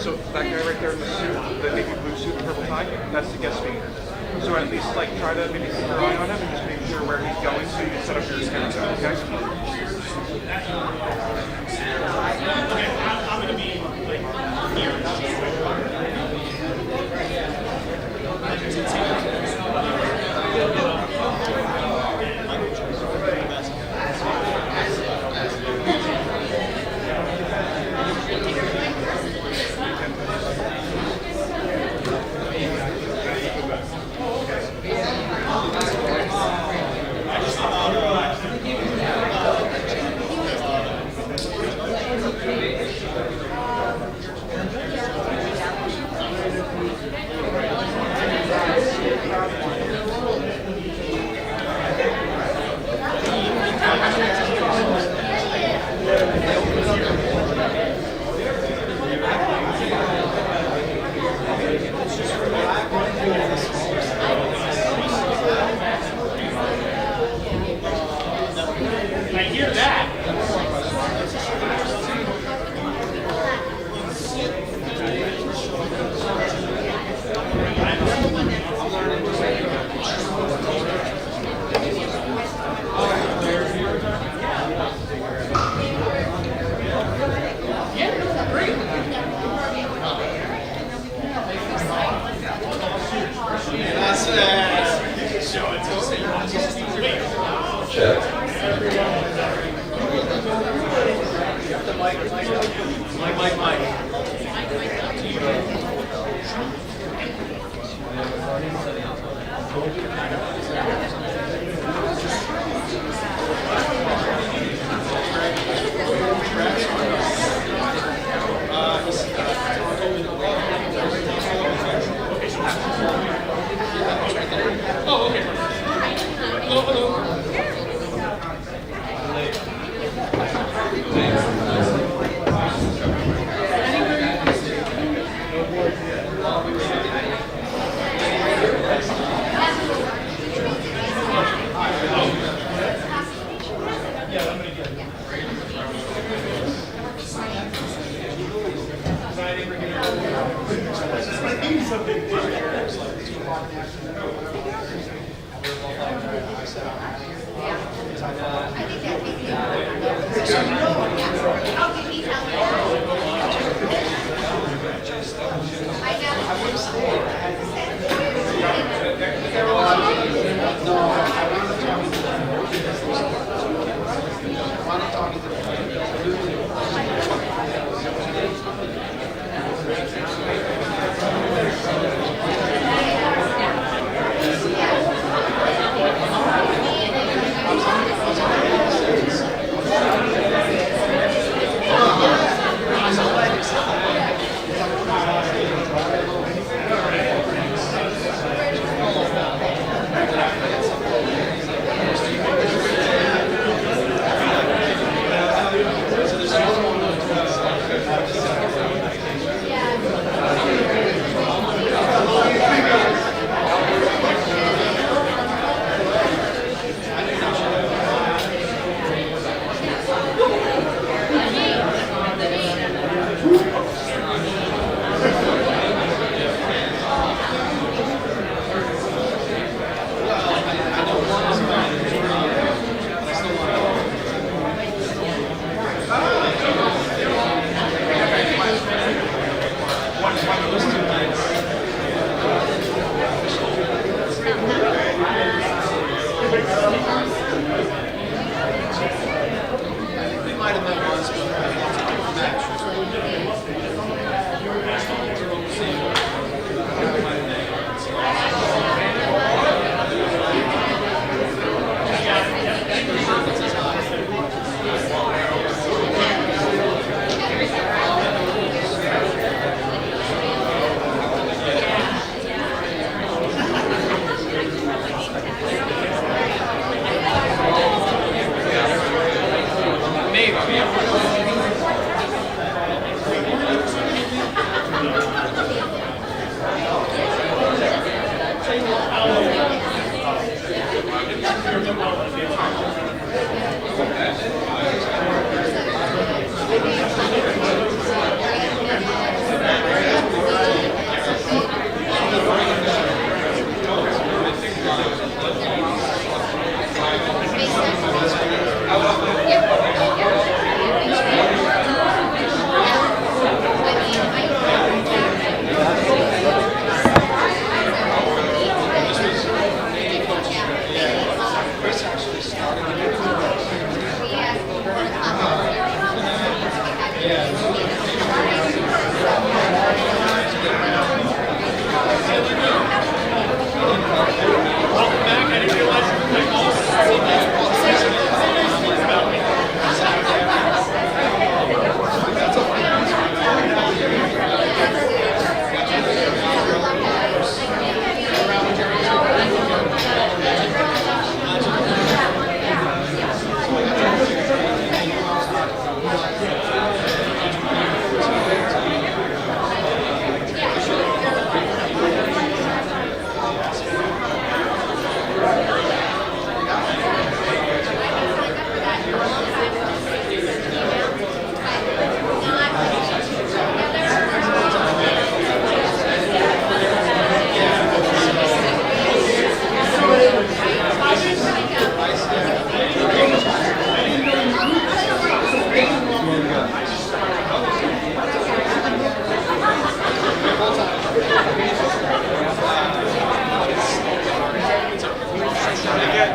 So that guy right there in the suit, the navy blue suit and purple tie, that's the guest speaker. So at least like try to maybe keep your eye on him and just make sure where he's going so you can set up your schedule, okay? I'm going to be like here. I hear that. Oh, okay. Hello, hello.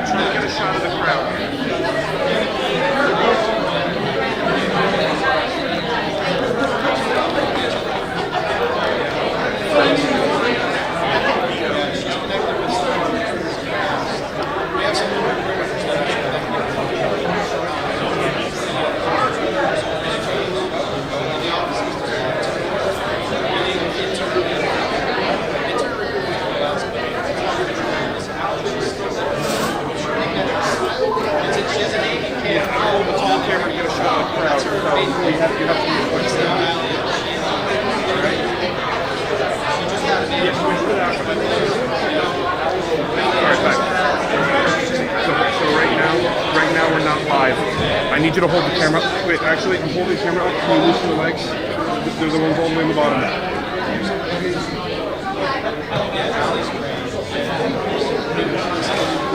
Trying to get a shot of the crowd. I need you to hold the camera. Wait, actually, I'm holding the camera up. Can you loosen the legs? They're the ones all the way in the bottom.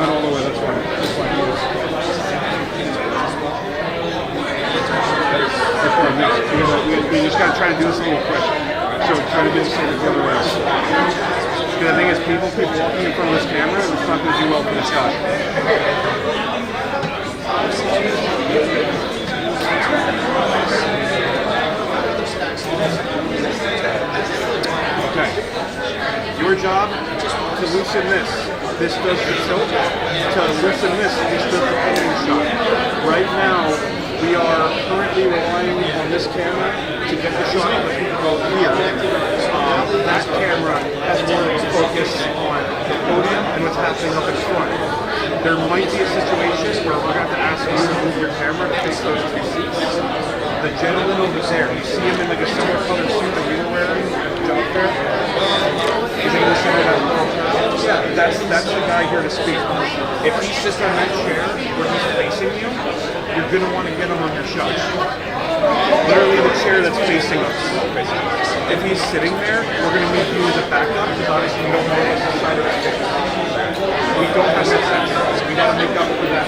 Not all the way, that's fine. That's fine. That's fine. We just gotta try to do this a little quick. So try to do this the other way. Because the thing is, people keep walking in front of this camera, and it's not gonna do well for this guy. Okay. Your job to loosen this. This does the tilt. To loosen this does the pulling shot. Right now, we are currently relying on this camera to get the shot of the people here. That camera has more of a focus on the podium and what's happening up in front. There might be a situation where we're going to have to ask you to move your camera to face those two seats. The gentleman over there, you see him in like a similar color suit that we were wearing at the job fair? He's in the center of that little curve. That's the guy here to speak. If he sits on that chair where he's facing you, you're going to want to get him on your shot. Literally the chair that's facing us. If he's sitting there, we're going to need you as a backup because obviously we don't know what's inside of that chair. We don't have that sense. We got to make up for that.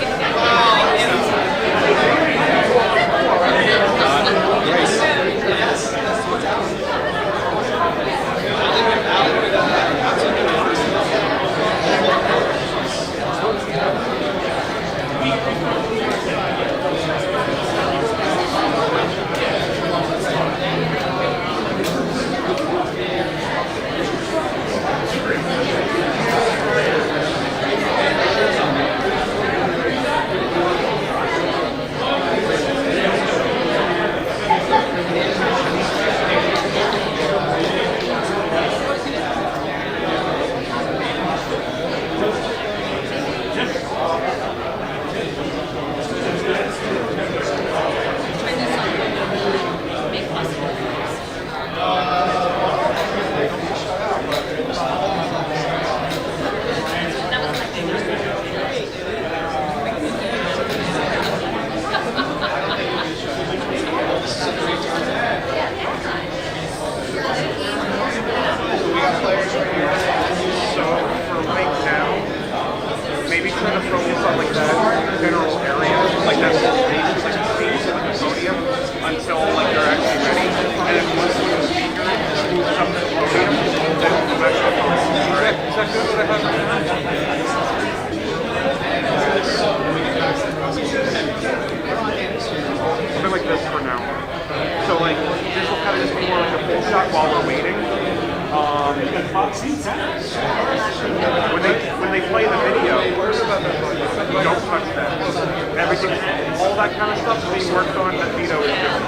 all that kind of stuff is being worked on that Vito is doing.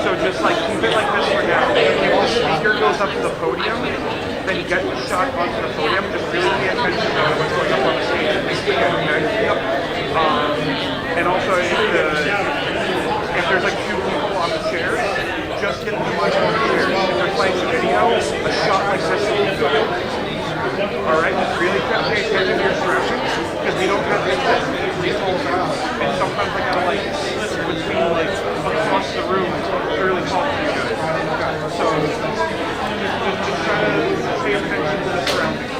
So just like keep it like this for now. If the speaker goes up to the podium, then you get the shot onto the podium. Just really pay attention to what's going up on the stage. Okay? Yep. And also if there's like two people on the chairs, just get the mic on the chairs. If they're playing the video, a shot like this will be good. Alright, just really try to pay attention to your surroundings because we don't have these all around. And sometimes I gotta like slip between like across the room to really talk to you guys. So just try to pay attention to the surroundings.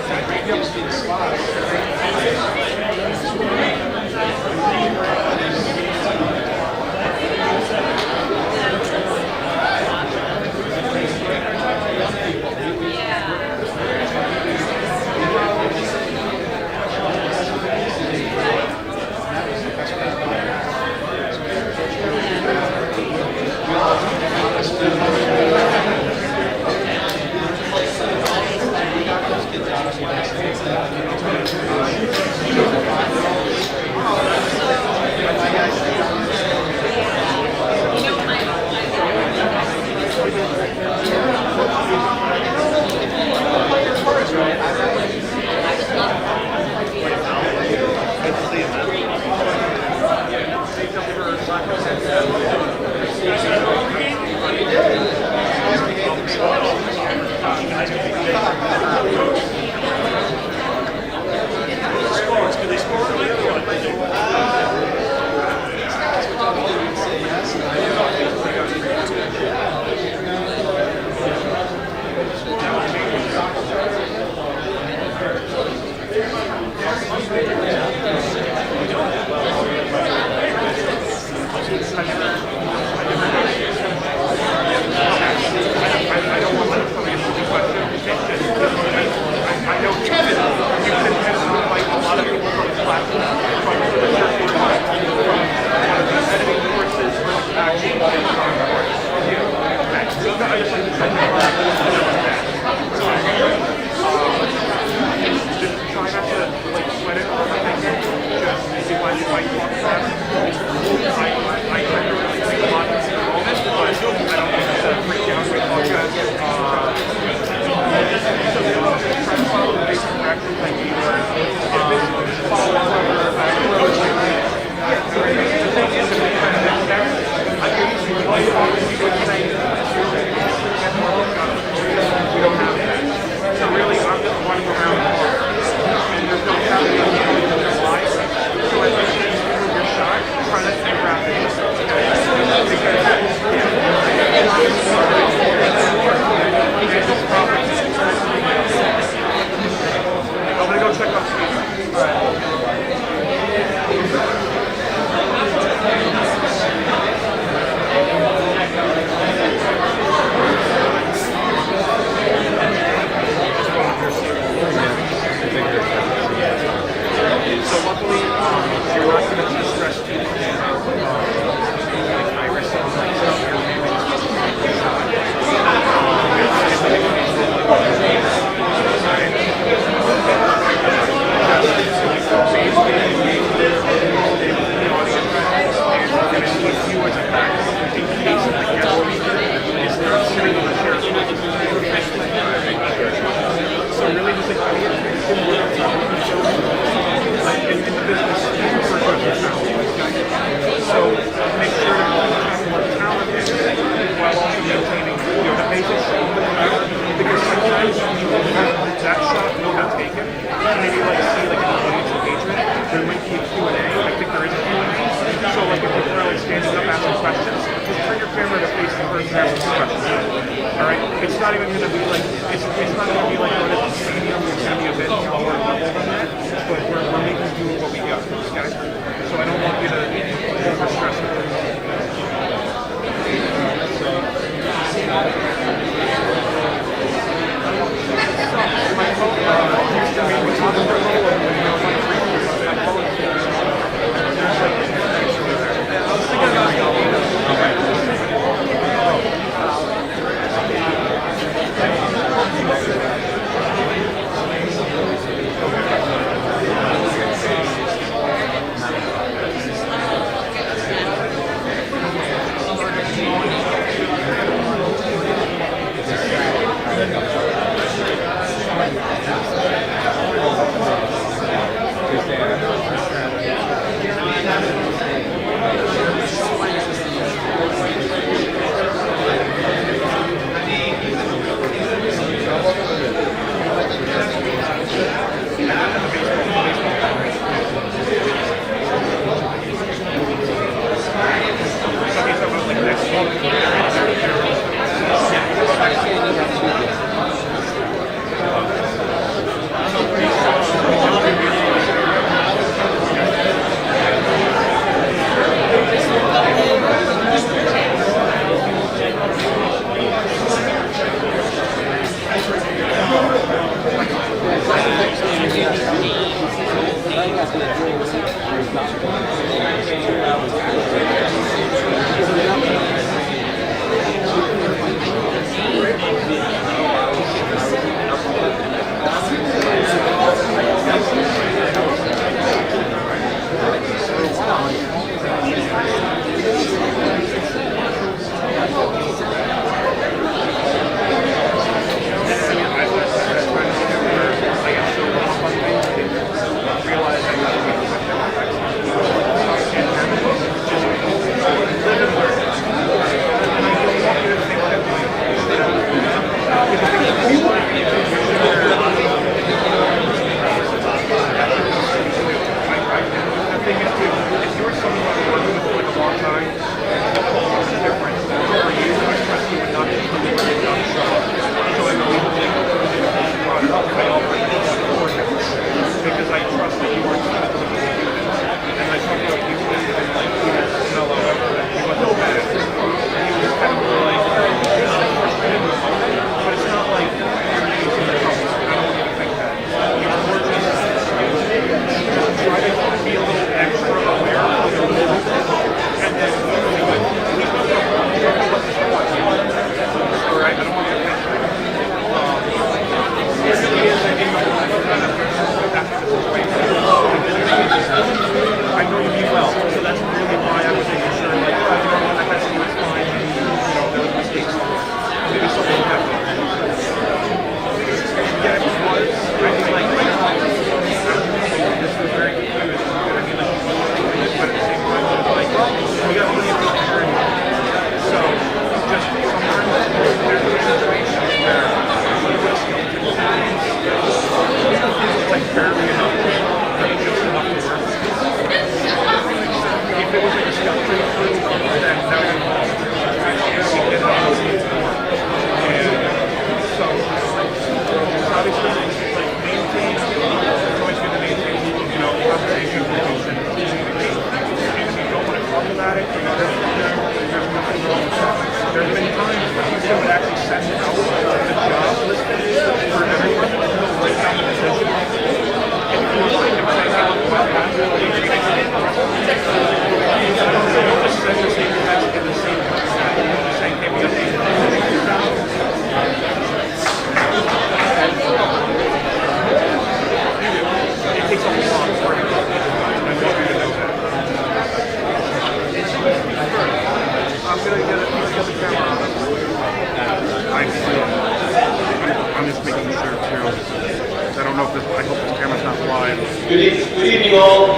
I'm just making sure too. I don't know if this. I hope this camera's not live. Good evening, all.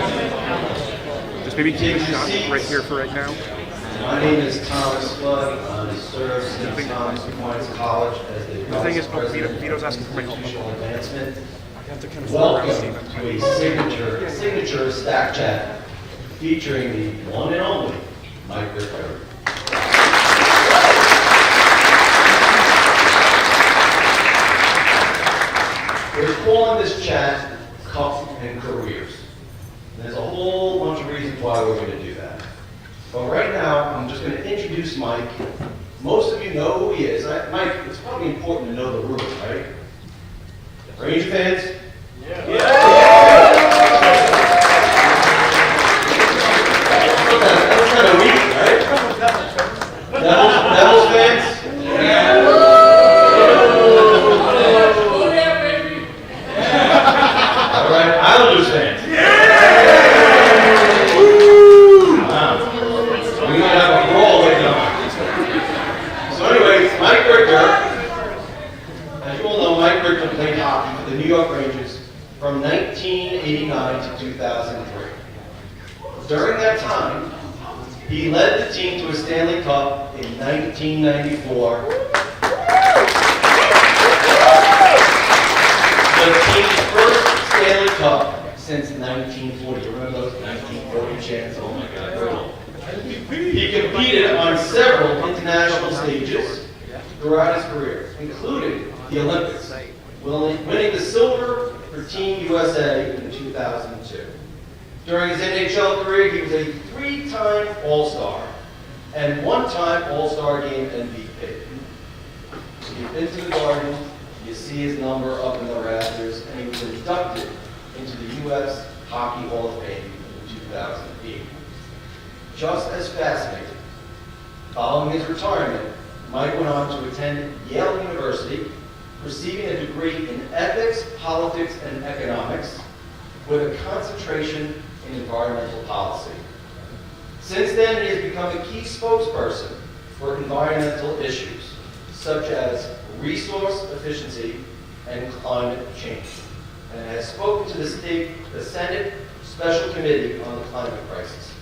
Just maybe keep a shot right here for right now. My name is Thomas Flood. I serve St. Thomas Aquinas College as the thing is, Vice President Vito's asking for my Institutional Advancement. I have to kind of Welcome see them. to a signature STAC Chat featuring the one and only Mike Richter. We're calling this chat Cup and Careers. And there's a whole bunch of reasons why we're going to do that. But right now, I'm just going to introduce Mike. Most of you know who he is. Mike, it's probably important to know the rules, right? Ranger fans? Yeah. That's kind of weak, right? Devils fans? All right, Islanders fans? Wow. We might have a brawl later on. So anyways, Mike Richter, as you all know, Mike Richter played hockey for the New York Rangers from 1989 to 2003. During that time, he led the team to a Stanley Cup in 1994. The team's first Stanley Cup since 1940. Remember those 1940 chants? Oh my God, brutal. He competed on several international stages throughout his career, including the Olympics, winning the silver for Team USA in 2002. During his NHL career, he was a 3-time All-Star and 1-time All-Star Game MVP. If you've been to the Garden, you see his number up in the rafters, and he was inducted into the U.S. Hockey Hall of Fame in 2008. Just as fascinating, following his retirement, Mike went on to attend Yale University, receiving a degree in ethics, politics, and economics, with a concentration in environmental policy. Since then, he has become a key spokesperson for environmental issues, such as resource efficiency and climate change, and has spoken to the Senate Special Committee on the Climate Crisis.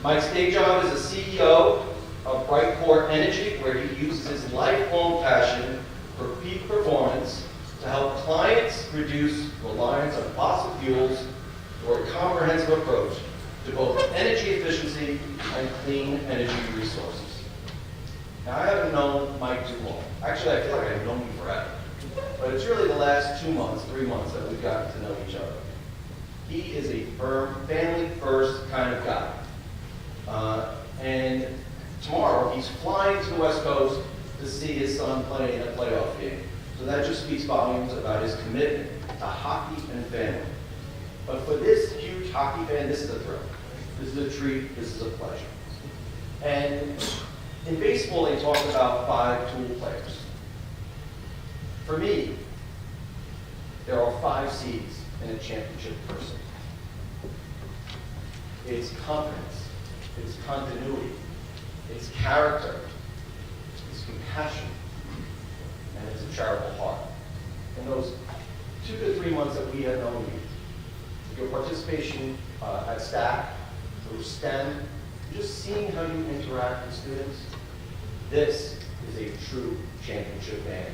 Mike's day job is a CEO of Brightport Energy, where he uses his lifelong passion for peak performance to help clients reduce reliance on fossil fuels through a comprehensive approach to both energy efficiency and clean energy resources. Now, I haven't known Mike too long. Actually, I feel like I've known you forever. But it's really the last 2 months, 3 months that we've gotten to know each other. He is a firm, family-first kind of guy. And tomorrow, he's flying to the West Coast to see his son play in a playoff game. So that just speaks volumes about his commitment to hockey and family. But for this huge hockey fan, this is a thrill. This is a treat. This is a pleasure. And in baseball, they talk about 5 tool players. For me, there are 5 C's in a championship person. It's confidence, it's continuity, it's character, it's compassion, and it's a charitable heart. In those 2 to 3 months that we have known you, your participation at STAC, through STEM, just seeing how you interact with students, this is a true championship man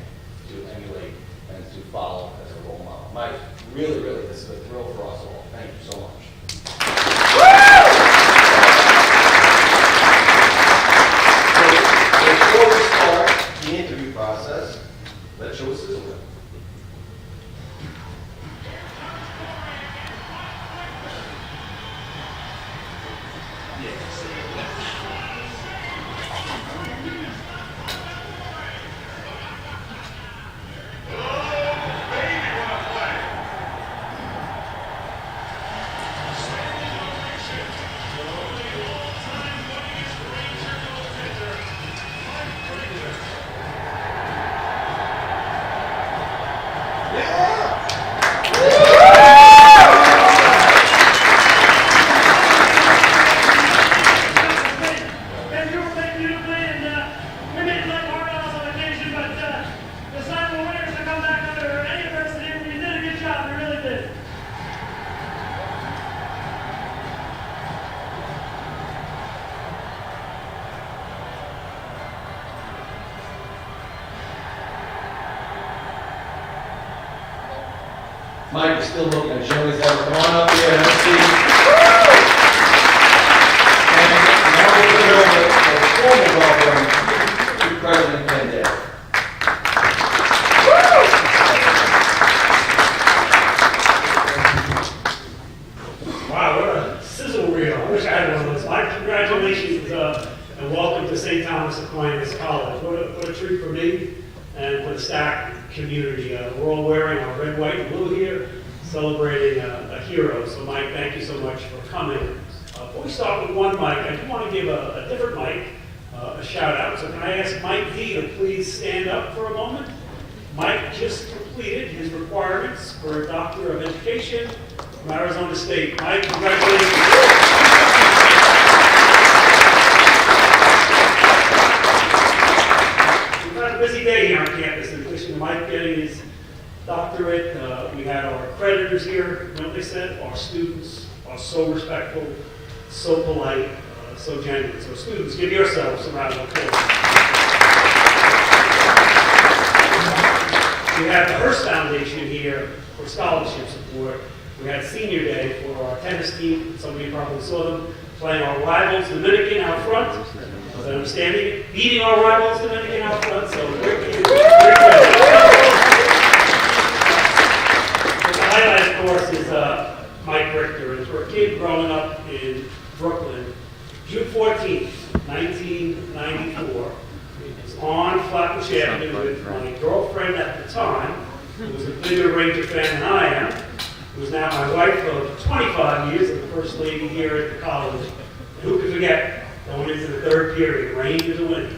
to emulate and to follow as a role model. Mike, really, this is a thrill for us all. Thank you so much. Before we start the interview process, let's show a sizzle reel. Mike, we're still looking at Joey's ever. Come on up here and let's see. And now we're going to go a formal welcome to President Kendall. Wow, what a sizzle reel. I wish I had one of those. Mike, congratulations and welcome to St. Thomas Aquinas College. What a treat for me and for the STAC community. We're all wearing our red, white, and blue here, celebrating a hero. So Mike, thank you so much for coming. Before we start with one mic, I do want to give a different mic a shout out. So can I ask Mike D to please stand up for a moment? Mike just completed his requirements for a Doctor of Education from Arizona State. Mike, congratulations. Busy day here on campus. In addition to Mike getting his doctorate, we had our accreditors here. You know what they said? Our students are so respectful, so polite, so genuine. So students, give yourselves a round of applause. We have the Hearst Foundation here for scholarship support. We had senior day for our tennis team. Some of you probably saw them. playing our rivals Dominican out front. As I understand it, beating our rivals Dominican out front. So great kid. Great kid. The highlight, of course, is Mike Richter. And for a kid growing up in Brooklyn, June 14th, 1994, was on Flatbush Avenue with my girlfriend at the time, who was a bigger Ranger fan than I am, who is now my wife of 25 years and the first lady here at the college. And who could forget, going into the third period, Rangers are winning.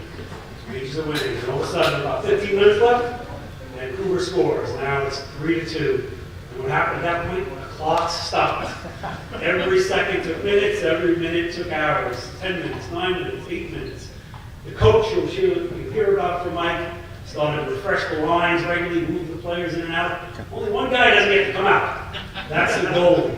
Rangers are winning. And all of a sudden, about 15 minutes left, Vancouver scores. Now it's 3-2. And what happened at that point? The clock stopped. Every second took minutes, every minute took hours. 10 minutes, 9 minutes, 8 minutes. The coach, you'll hear about from Mike, started to refresh the lines regularly, move the players in and out. Only one guy doesn't get to come out. That's the goalie.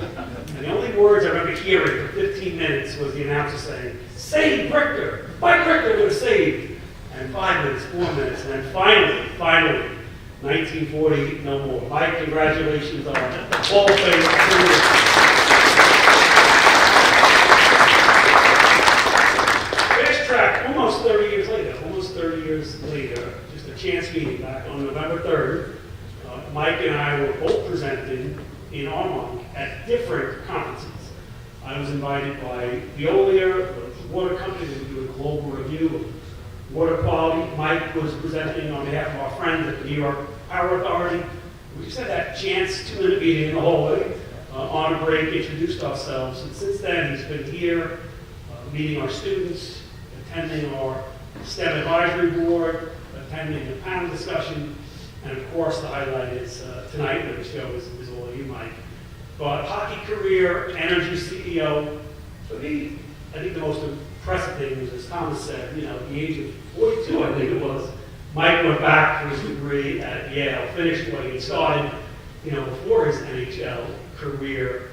And the only words I remember hearing for 15 minutes was the announcer saying, "Save Richter! Mike Richter would have saved!" And 5 minutes, 4 minutes, and then finally, 1940, no more. Mike, congratulations on Hall of Fame career. Fast track, almost 30 years later, just a chance meeting back on November 3rd, Mike and I were both presented in Armonk at different conferences. I was invited by Veolia, the water company, to do a global review of water quality. Mike was presenting on behalf of our friends at the New York Power Authority. We just had that chance 2-minute meeting in the hallway on a break, introduced ourselves, and since then he's been here meeting our students, attending our STEM advisory board, attending the panel discussion, and of course the highlight is tonight, when the show is all of you, Mike. But hockey career, energy CEO, for me, I think the most impressive thing was, as Thomas said, at the age of 42, I think it was, Mike went back for his degree at Yale, finished what he started, before his NHL career.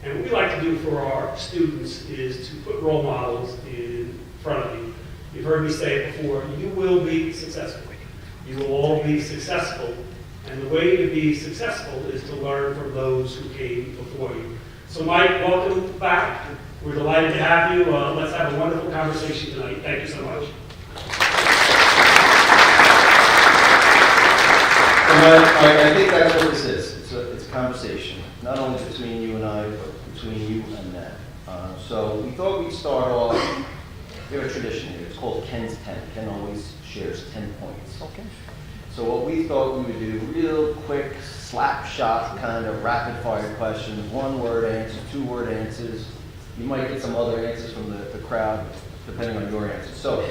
And what we like to do for our students is to put role models in front of you. You've heard me say it before, you will be successful. You will all be successful. And the way to be successful is to learn from those who came before you. So Mike, welcome back. We're delighted to have you. Let's have a wonderful conversation tonight. Thank you so much. I think that's what this is. It's a conversation, not only between you and I, but between you and them. So we thought we'd start off, we have a tradition here. It's called Ken's 10. Ken always shares 10 points. Okay. So what we thought we would do, real quick, slap shot kind of rapid fire questions, 1-word answers, 2-word answers. You might get some other answers from the crowd, depending on your answers. So,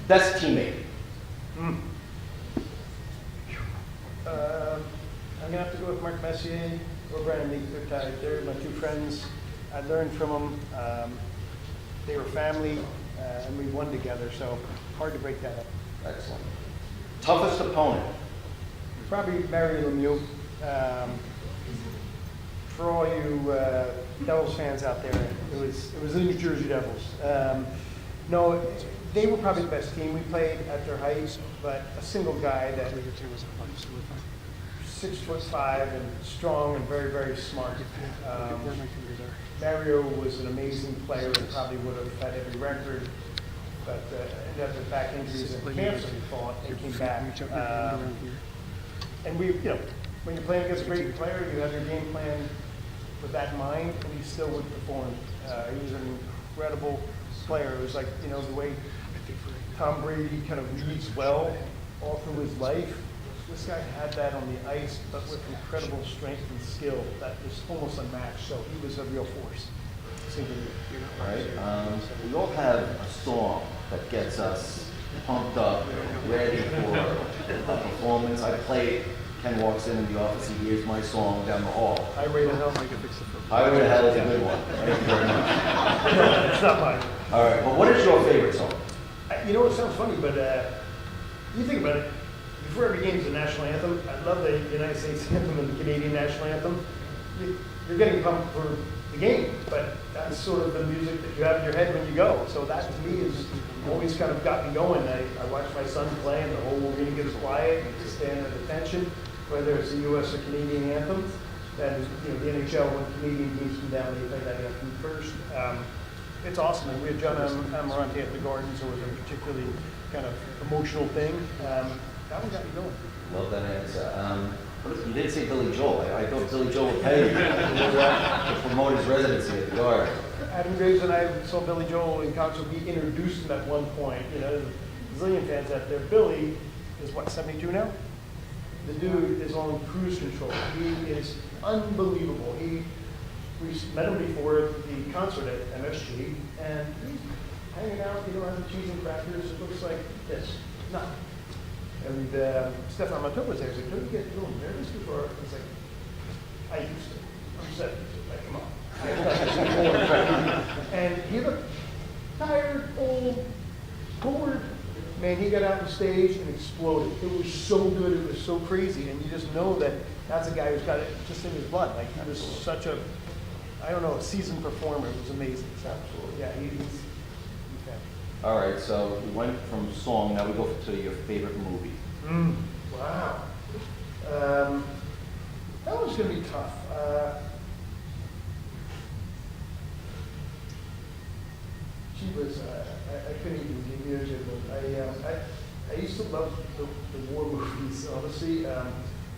best teammate. I'm going to have to go with Mark Messier or Brandon Meek. They're my two friends. I learned from them. They were family, and we won together, so hard to break that up. Excellent. Toughest opponent? Probably Barry Lemieux. For all you Devils fans out there, it was the New Jersey Devils. No, they were probably the best team. We played at their height, but a single guy that was 6'5" and strong and very, very smart. Mario was an amazing player and probably would have had every record, but ended up with back injuries and cancer. He fought and came back. And we, when you're playing against a great player, you have your game plan with that in mind, and he still would perform. He was an incredible player. It was like, the way Tom Brady kind of leads well all through his life. This guy had that on the ice, but with incredible strength and skill that was almost unmatched. So he was a real force. All right. We all have a song that gets us pumped up, ready for a performance. I play it. Ken walks in the office, he hears my song down the hall. Highway to Hell. Highway to Hell is a good one. Thank you very much. It's not mine. All right. Well, what is your favorite song? It sounds funny, but you think about it. Before every game is the national anthem. I love the United States anthem and the Canadian national anthem. You're getting pumped for the game, but that's sort of the music that you have in your head when you go. So that to me has always kind of got me going. I watch my son play and the whole arena gets quiet and just stand at attention, whether it's the U.S. or Canadian anthem. That is, the NHL, when Canadian teams come down, they play that anthem first. it's awesome. And we had John Amarante at the Garden, so it was a particularly kind of emotional thing. That one got me going. Love that answer. You didn't say Billy Joel. I thought Billy Joel would pay you to promote his residency at the Garden. Adam Graves and I saw Billy Joel in concert. We introduced him at one point. You know, there's a zillion fans out there. Billy is what, 72 now? The dude is on cruise control. He is unbelievable. We met him before the concert at MSG, and he's hanging out, having cheese and crackers. It looks like this. Nothing. And Stefan Matova was there. He's like, don't you get a little nervous before? I was like, I used to. I'm 70. Like, come on. And he looked tired, old, bored. Man, he got out on stage and exploded. It was so good. It was so crazy. And you just know that that's a guy who's got it just in his blood. Like, he was such a, I don't know, a seasoned performer. It was amazing. So, yeah, he's okay. All right, so we went from song, now we go to your favorite movie. Wow. That was going to be tough. She was, I couldn't even give you a I used to love the war movies, honestly.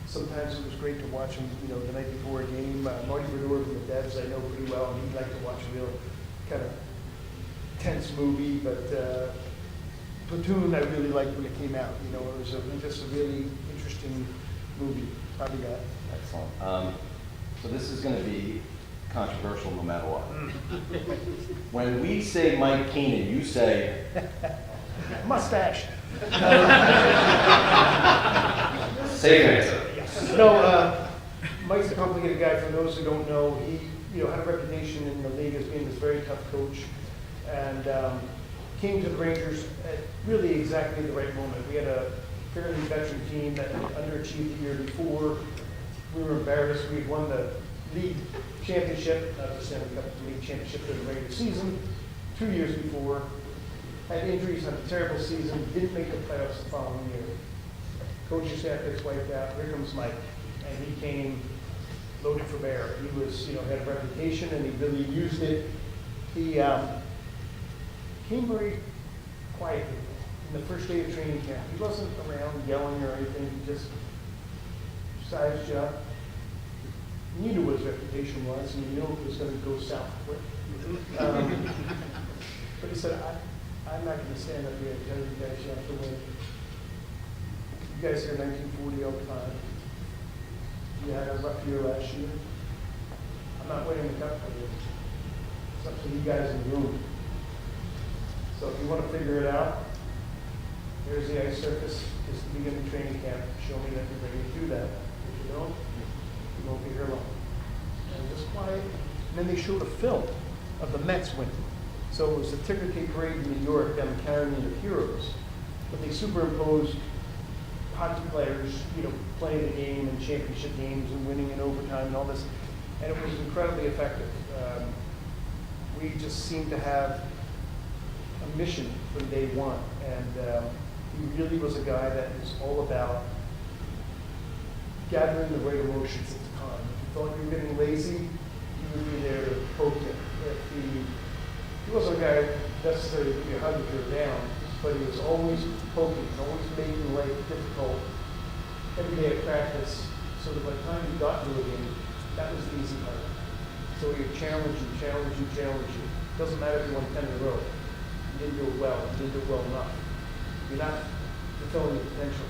Sometimes it was great to watch them, the night before a game. Marty Brodeur from the Devs I know pretty well, and he'd like to watch a real kind of tense movie, but Platoon I really liked when it came out. It was just a really interesting movie. Probably that. Excellent. So this is going to be controversial no matter what. When we say Mike Keenan, you say... Mustache. Safe answer. No, Mike's a complicated guy. For those who don't know, he had a reputation in the league as being this very tough coach, and came to the Rangers at really exactly the right moment. We had a fairly veteran team that had underachieved the year before. We were embarrassed. We had won the league championship, not the Stanley Cup, the league championship in the regular season 2 years before. Had injuries, had a terrible season, didn't make the playoffs the following year. Coaching staff gets wiped out. Here comes Mike, and he came loaded for bear. He was, had a reputation, and he really used it. He came very quietly in the first day of training camp. He wasn't around yelling or anything. He just sized you up. He knew what his reputation was, and he knew it was going to go south quick. But he said, I'm not going to stand up here and tell you guys you have to win. You guys hear 1940 all the time. You had a rough year last year. I'm not winning the cup for you. It's up to you guys in the room. So if you want to figure it out, here's the ice surface. Just the beginning of training camp. Show me that you're ready to do that. If you don't, you won't be here long. And just quiet. And then they showed a film of the Mets winning. So it was the ticker tape parade in New York down the Caribbean of Heroes. But they superimposed hockey players, playing the game and championship games and winning in overtime and all this. And it was incredibly effective. We just seemed to have a mission from day one. And he really was a guy that was all about gathering the right emotions at the time. If you thought you were getting lazy, he would be there to poke you. He wasn't a guy necessarily to give you a hug if you were down, but he was always poking, always making life difficult every day at practice, so that by the time you got to a game, that was the easy part. So he would challenge you, challenge you, challenge you. Doesn't matter if you won 10 in a row. You didn't do it well. You didn't do it well enough. You're not fulfilling your potential.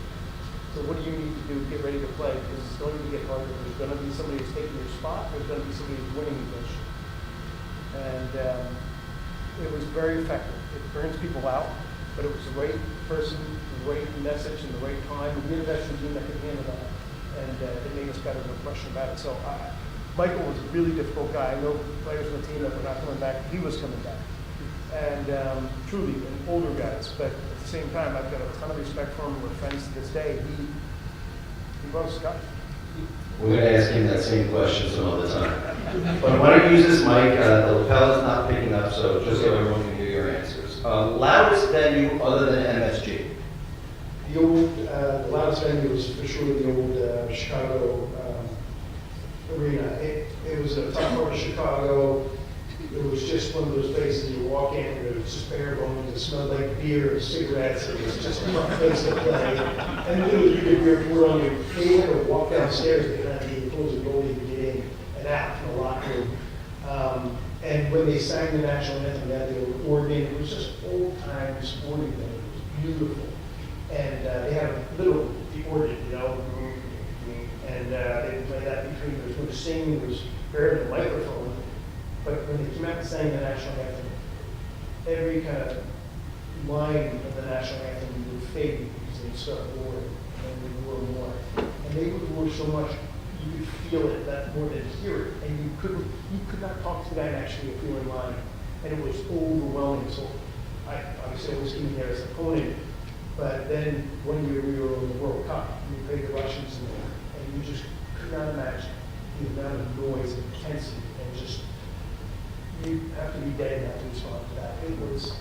So what do you need to do to get ready to play? Because it's going to get harder. There's going to be somebody who's taking your spot. There's going to be somebody who's winning against you. And it was very effective. It burns people out, but it was the right person, the right message, and the right time. We had a veteran team that could handle that, and it made us better, no question about it. So Michael was a really difficult guy. I know players on the team that were not coming back. He was coming back, and truly, and older guys. But at the same time, I've got a ton of respect for him. We're friends to this day. He wrote Scott. We're going to ask him that same question some other time. But why don't you use this mic? The lapel is not picking up, so just so everyone can hear your answers. Loudest venue other than MSG? The old, the loudest venue was for sure the old Chicago arena. It was a tough part of Chicago. it was just one of those places you walk in, and it was just bare bones, it smelled like beer and cigarettes, it was just a rough place to play. And literally, you could report on you, they had to walk downstairs behind the opposing goalie to get in and out from the locker room. And when they sang the national anthem, they had the organ, it was just old-time sporting thing, it was beautiful. And they had a little, the organ, you know, and they would play that between, there was no singing, there was barely a microphone. But when they came out and sang the national anthem, every kind of line of the national anthem would fade because they'd start roaring, and then they'd roar more. And they would roar so much, you could feel it that more than hear it. And you could not talk to the guy and actually feel in line. And it was overwhelming. So I obviously was in there as an opponent. But then one year we were in the World Cup, and we played the Russians in there, and you just could not imagine the amount of noise and intensity, and just, you have to be dead not to respond to that. It was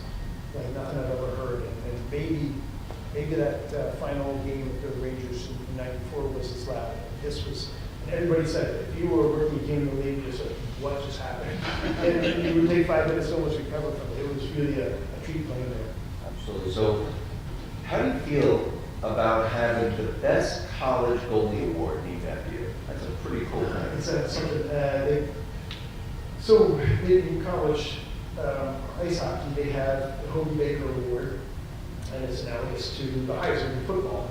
like nothing I've ever heard, and maybe that final game with the Rangers in '94 was as loud. This was, and everybody said, if you were a rookie came in the league, you just like, what just happened? And you would take 5 minutes to almost recover from it. It was really a treat playing there. Absolutely. So, how do you feel about having the best college goalie award named after you? That's a pretty cool thing. It's something, so in college ice hockey, they have the Hobie Baker Award, and it's analogous to the Heisman in football.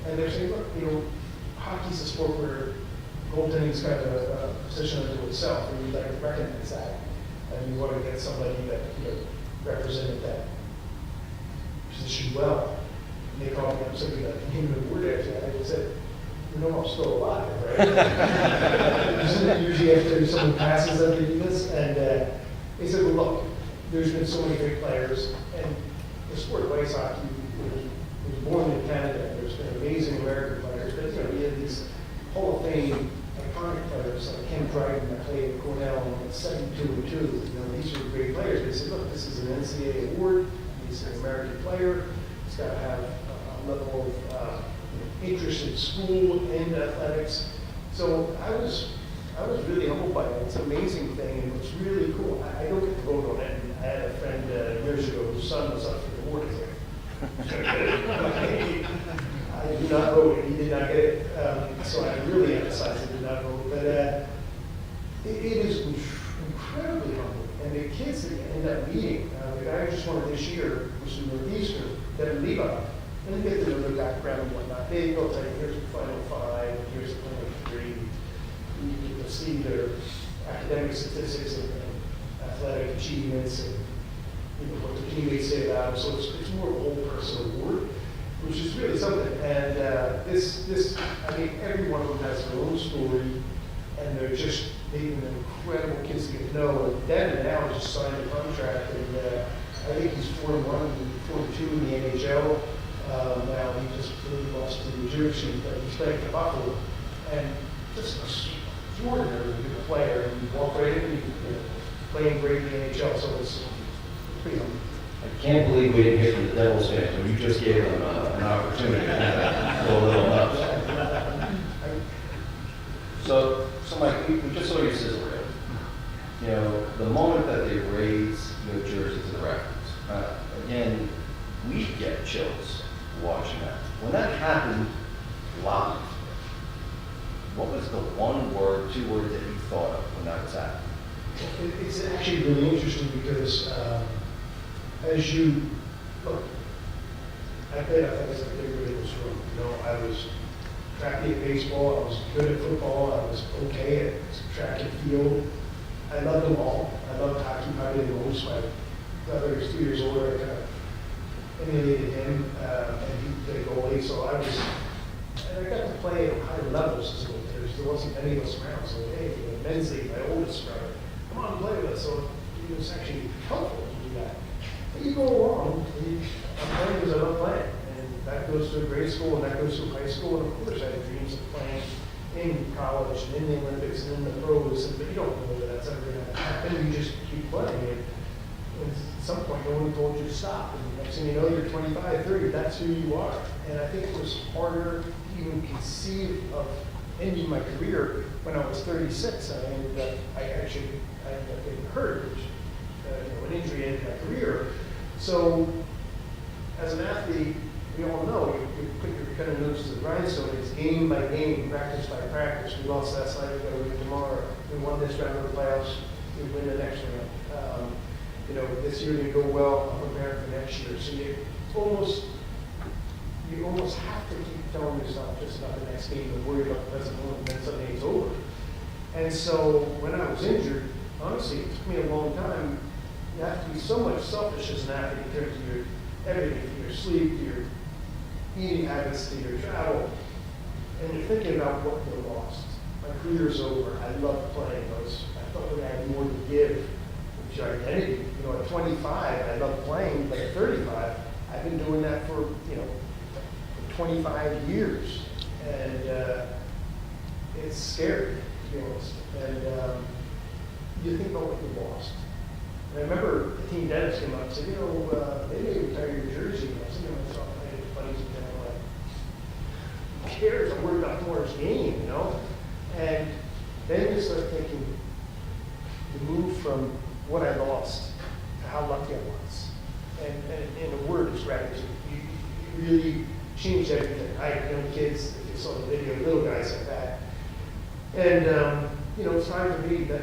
And they're saying, look, you know, hockey's a sport where goaltending is kind of a position unto itself, and you'd like to recognize that. And you want to get somebody that, you know, represented that position well. And they called me up saying that name the award after that. I said, you know, I'm still alive, right? Isn't it usually after someone passes that they do this? And they said, well, look, there's been so many great players, and the sport of ice hockey was born in Canada. There's been amazing American players, but you know, we had these Hall of Fame iconic players like Ken Dryden that played at Cornell at 72-2. You know, these were great players. They said, look, this is an NCAA award. He's an American player. He's got to have a level of interest in school and athletics. So I was really humbled by it. It's an amazing thing, and it's really cool. I don't get to vote on it. And I had a friend years ago whose son was up for the award. I do not vote, and he did not get it. So I really emphasize I did not vote. But it is incredibly humbling. And the kids that you end up meeting, the guy who just won it this year was from Northeastern, Devin Levi. And they get to know their background and whatnot. They go tell you, here's the final 5, here's the final 3. You get to see their academic statistics and athletic achievements and what the teammates say about them. So it's more of a whole person award, which is really something. And I mean, every one of them has their own story, and they're just making incredible kids to get to know. And Devin now just signed a contract, and I think he's 4-1, 4-2 in the NHL. Now he just really lost to New Jersey, but he's playing for Buffalo, and just an extraordinarily good player. And you walk right in, playing great in the NHL, so it's pretty humble. I can't believe we didn't hear from the Devils fans when you just gave them an opportunity to go a little nuts. So Mike, we just saw your sizzle reel. You know, the moment that they raise your jersey to the reference, again, we get chills watching that. When that happened live, what was the 1 word, 2 words that you thought of when that was happening? It's actually really interesting because as you look, I played athletics like everybody in this room. You know, I was crappy at baseball, I was good at football, I was okay at track and field. I loved them all. I loved hockey probably the most. My brother was 2 years older. I kind of emulated him, and he played goalie. So I got to play at higher levels as well. There wasn't any of us around. So hey, men's league, my oldest brother, come on, play with us. So it was actually helpful to do that. But you go along, I'm playing because I love playing, and that goes to grade school, and that goes to high school, and of course I had dreams of playing in college and in the Olympics and in the pros, but you don't know whether that's ever going to happen. You just keep playing. And at some point, no one told you to stop. And next thing you know, you're 25, 30, that's who you are. And I think it was harder to even conceive of ending my career when I was 36. I ended up getting hurt, which, an injury ended my career. So, as an athlete, we all know you put your kind of nose to the grindstone. It's game by game, practice by practice. We lost last night, we got to win tomorrow. We won this round of the playoffs, we win the next round. This year didn't go well, I'm preparing for next year. So you almost have to keep telling yourself just about the next game and worry about the present moment, and then suddenly it's over. And so when I was injured, honestly, it took me a long time. You have to be so much selfish as an athlete in terms of your everything, from your sleep to your eating habits to your travel. And you're thinking about what you lost. My career's over. I loved playing. I felt like I had more to give, which is your identity. At 25, I loved playing, but at 35, I've been doing that for 25 years. And it's scary, to be honest. And you think about what you lost. And I remember the team dentist came up and said, they may retire your jersey. And I was thinking to myself, it's funny, who cares? I'm worried about tomorrow's game, And then you start thinking, you move from what I lost to how lucky I was. And in a word, it's gratitude. You really changed everything. I have young kids, if you saw the video, little guys like that. And, it's time for me that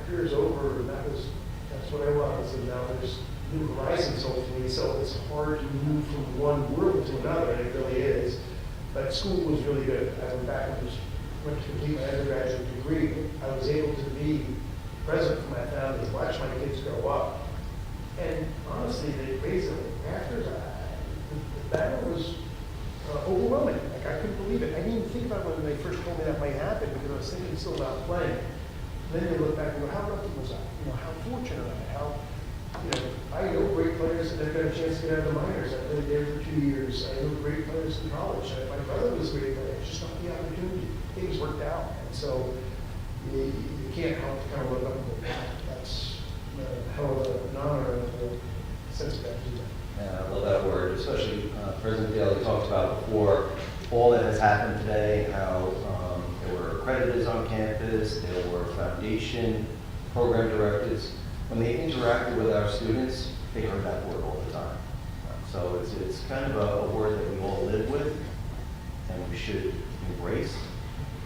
career's over, and that's what I was. And now there's new horizons, hopefully. So it's hard to move from one world to another, and it really is. But school was really good. I went back and went to complete my undergraduate degree. I was able to be present for my family, watch my kids grow up. And honestly, they raised them after that. The battle was overwhelming. I couldn't believe it. I didn't even think about it when they first told me that might happen, because I was thinking still about playing. And then they look back and go, how lucky was I? How fortunate am I? I know great players that have got a chance to get out of the minors. I've been there for 2 years. I know great players in college. My brother was a great player. It's just not the opportunity. Things worked out. And so you can't help to kind of look up and go, that's a hell of an honor and a sense of gratitude. Yeah, I love that word, especially President Daly talked about before all that has happened today, how there were accreditors on campus, there were foundation program directors. When they interacted with our students, they heard that word all the time. So it's kind of a word that we all live with, and we should embrace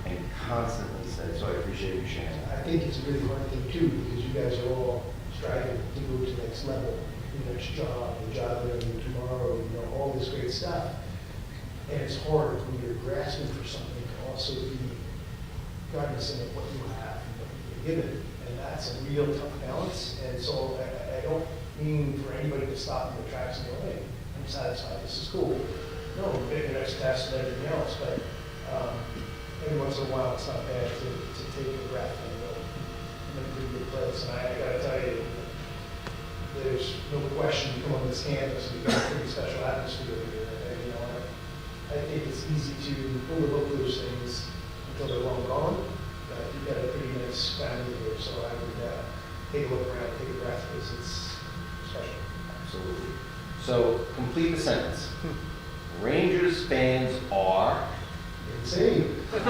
and constantly say. So I appreciate you sharing that. I think it's a really hard thing too, because you guys are all striving to go to the next level, your next job, the job that you're doing tomorrow, all this great stuff. And it's hard when you're grasping for something to also be cognizant of what you have and what you're given. And that's a real tough balance. And so I don't mean for anybody to stop in their tracks and go, hey, I'm satisfied, this is cool. No, maybe the next test and everything else, but every once in a while it's not bad to take a breath and go, I'm in a pretty good place. And I gotta tell you, there's no question you come on this campus and you've got a pretty special atmosphere here. I think it's easy to overlook those things until they're long gone. You've got a pretty nice family here, so I would take a look around, take a breath, because it's special. Absolutely. So complete the sentence. Rangers fans are Insane. Let's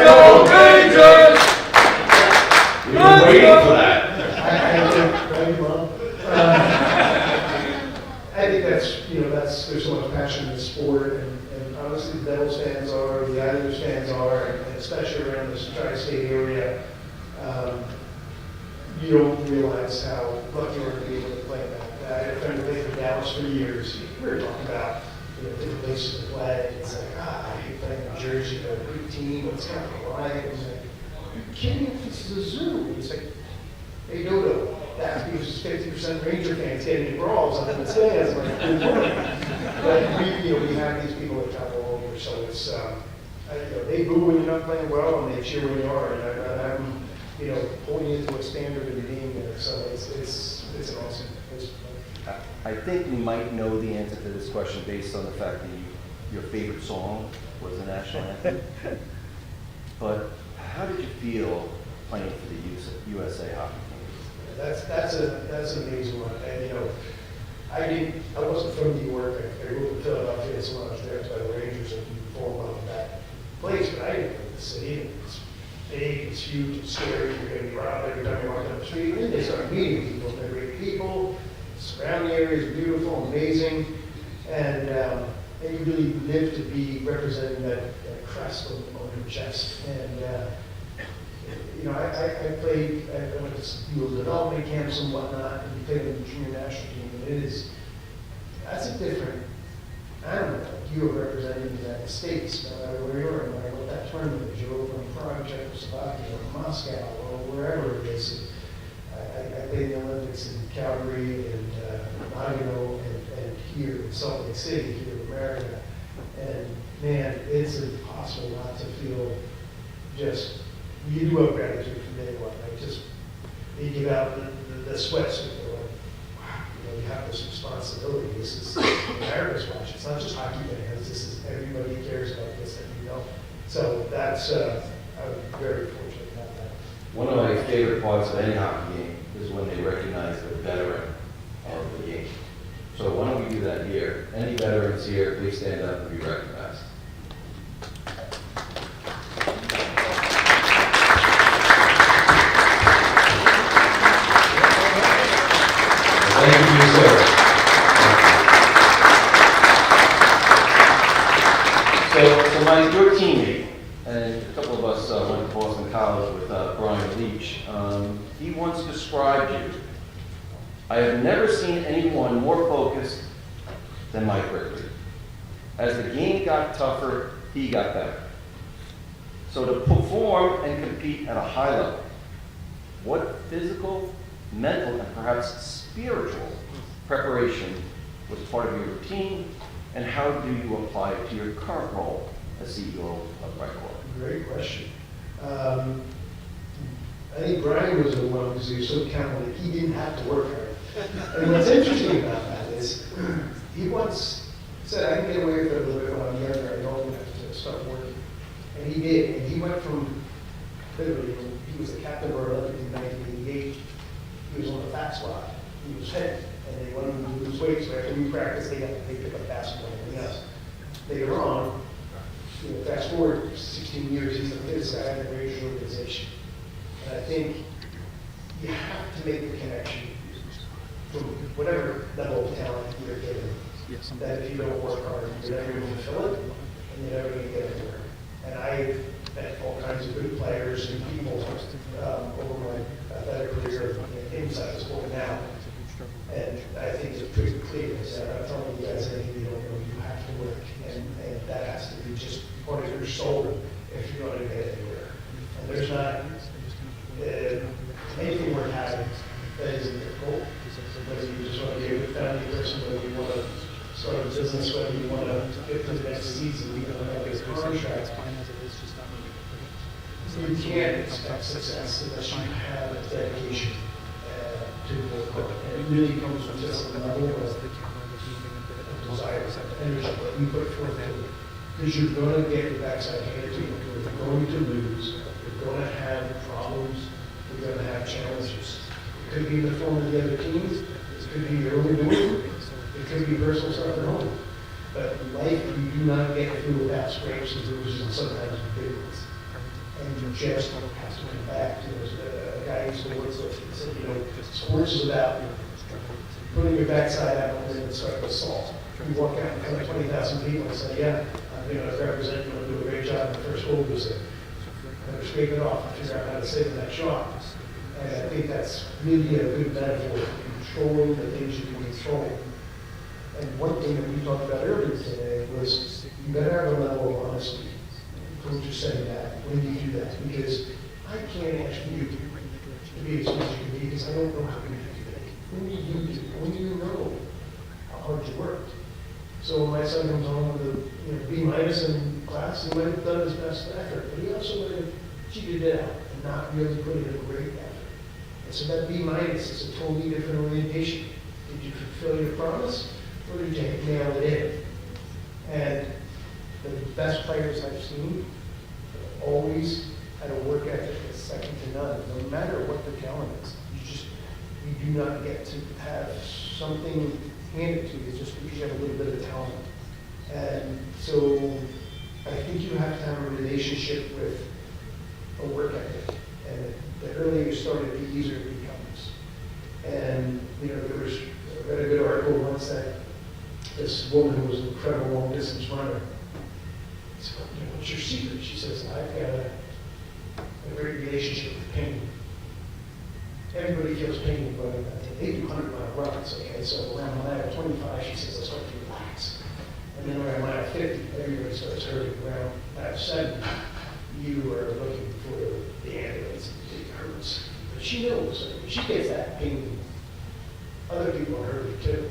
go, Rangers! We were waiting for that. I think that's there's so much passion in the sport, and honestly, the Devils fans are, the Islanders fans are, and especially around this tri-state area. You don't realize how lucky you are to be able to play that. I had a friend who played for Dallas for years. We were talking about different places to play. It's like, I hate playing in Jersey, they're a great team, it's kind of quiet. It's like, you're kidding me, this is a zoo. It's like, hey, Dodo, that's because 50% Ranger fans getting in brawls up in the stands. Like, good morning. But we have these people that travel all over, so it's, they boo when you're not playing well, and they cheer when you are. And I'm pointing into a standard of being there, so it's an awesome place to play. I think we might know the answer to this question based on the fact that your favorite song was the national anthem. But how did you feel playing for the USA hockey team? That's an amazing one. And I wasn't from New York. I grew up in Philadelphia, and so I was drafted by the Rangers and performed well in that place, but I didn't know the city. It's big, it's huge, it's scary. You're going to be robbed every time you walk down the street. And then they start meeting people. They're great people. The surrounding area is beautiful, amazing, and you really live to be representing that crest on your chest. And you know, I went to youth development camps and whatnot, and played on the junior national team. And that's a different animal. Like you are representing the United States, no matter where you are, no matter what that tournament is. You're over in Prague, Czechoslovakia, or Moscow, or wherever it is. I played in the Olympics in Calgary and Nagano and here in Salt Lake City, here in America. And man, it's impossible not to feel just, you do have gratitude from day one, right? Just, you give out the sweatsuit, they're like, wow, you know, you have this responsibility. This is America's watch. It's not just hockey fans. This is, everybody cares about this, and you know. So that's, I'm very fortunate about that. One of my favorite parts of any hockey game is when they recognize the veteran of the game. So why don't we do that here? Any veterans here, please stand up and be recognized. Thank you for your service. So Mike, your teammate, and a couple of us went to Boston College with Brian Leach. He once described you. I have never seen anyone more focused than Mike Richter. As the game got tougher, he got better. So to perform and compete at a high level, what physical, mental, and perhaps spiritual preparation was part of your routine, and how do you apply it to your current role as CEO of Brightcore? Great question. I think Brian was the one because he was so accountable that he didn't have to work hard. And what's interesting about that is he once said, I can get away with it a little bit when I'm younger, I don't have to start working. And he did, and he went from, literally, he was the captain of our Olympic in 1988, he was on the fat squad, he was heavy, and they wanted him to lose weight, so after we practiced, they picked up basketball and everything else. Later on, you know, fast forward 16 years, he's the fittest guy in the Rangers organization. And I think you have to make the connection from whatever level of talent you're given, that if you don't work hard, you're never going to fulfill it, and you're never going to get anywhere. And I've met all kinds of good players and people over my athletic career inside the sport now. And I think it's pretty clear that I'm telling you guys anything you don't know, you have to work. And that has to be just part of your soul if you're going to get anywhere. And there's not anything worth having that isn't difficult. Whether you just want to be a good family person, whether you want to start a business, whether you want to get to the next season, you don't have a contract. You can't expect success unless you have a dedication to the work. And it really comes from just a level of desire, energy that you put forth into it. Because you're going to get your backside handed to you. You're going to lose. You're going to have problems. You're going to have challenges. It could be in the form of the other teams. It could be your own doing. It could be personal stuff at home. But in life, you do not get through without scrapes and bruises and sometimes big ones. And you just have to come back. A guy used to work with, he said, you know, sports is about putting your backside out and then start with salt. You walk out in front of 20,000 people and say, yeah, I'm going to represent you and do a great job in the first goal you say. Better scrape it off and figure out how to save that shot. And I think that's really a good metaphor for controlling the things you can control. And one thing that we talked about earlier today was you better have a level of honesty. Coach is saying that. When do you do that? Because I can't ask you to be as good as you can be because I don't know how good you can be. When do you do? When do you know how hard you worked? So when my son comes home with a B minus in class, he might have done his best effort, but he also might have cheated it out and not really put in a great effort. And so that B minus is a totally different orientation. Did you fulfill your promise, or did you nail it in? And the best players I've seen always had a work ethic that's second to none, no matter what the talent is. You do not get to have something hand it to you just because you have a little bit of talent. And so I think you have to have a relationship with a work ethic. And the earlier you start it, the easier it becomes. And, you know, I read a good article once that this woman who was an incredible long distance runner, I said, you know, what's your secret? She says, I've got a great relationship with pain. Everybody feels pain running that thing. They do 100-mile runs, okay? So around mile 25, she says, I start to relax. And then around mile 50, everybody starts hurting. Around mile 70, you are looking for the ambulance. It hurts. But she knows. She gets that pain. Other people are hurting too.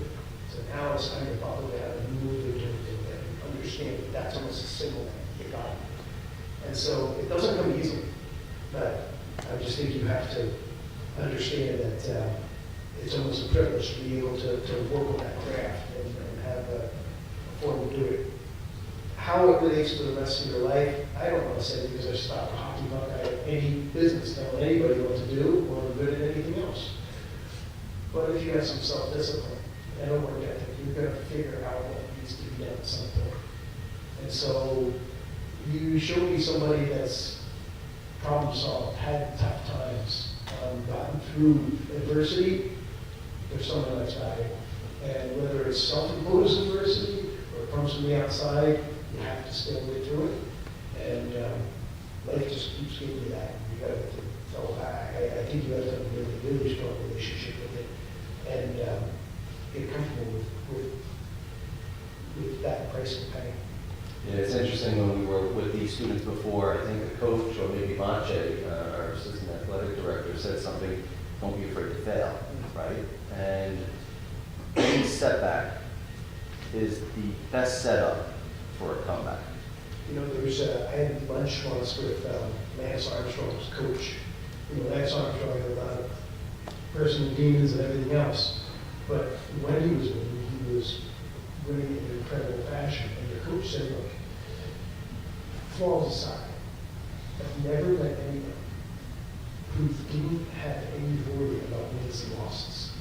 So now it's time to buckle down and move into it and understand that that's almost a signal that you got it. And so it doesn't come easily. But I just think you have to understand that it's almost a privilege to be able to work on that craft and have a form to do it. How it relates to the rest of your life, I don't want to say because I stopped hockey puck. I have any business telling anybody what to do or I'm good at anything else. But if you have some self-discipline and a work ethic, you're going to figure out what needs to be done at some point. And so you show me somebody that's problem solved, had tough times, gotten through adversity, there's someone that's valuable. And whether it's self-imposed adversity or it comes from the outside, you have to still get through it. And life just keeps giving you that. You got to. So I think you have to have a really strong relationship with it and get comfortable with that price of pay. Yeah, it's interesting when we were with these students before, I think the coach or maybe Manche, our assistant athletic director, said something, don't be afraid to fail, right? And any setback is the best setup for a comeback. You know, I had lunch once with Lance Armstrong's coach. You know, Lance Armstrong had a lot of personal demons and everything else. But when he was winning in incredible fashion. And the coach said, look, flaws aside, I've never met anyone who didn't have any worry about wins and losses.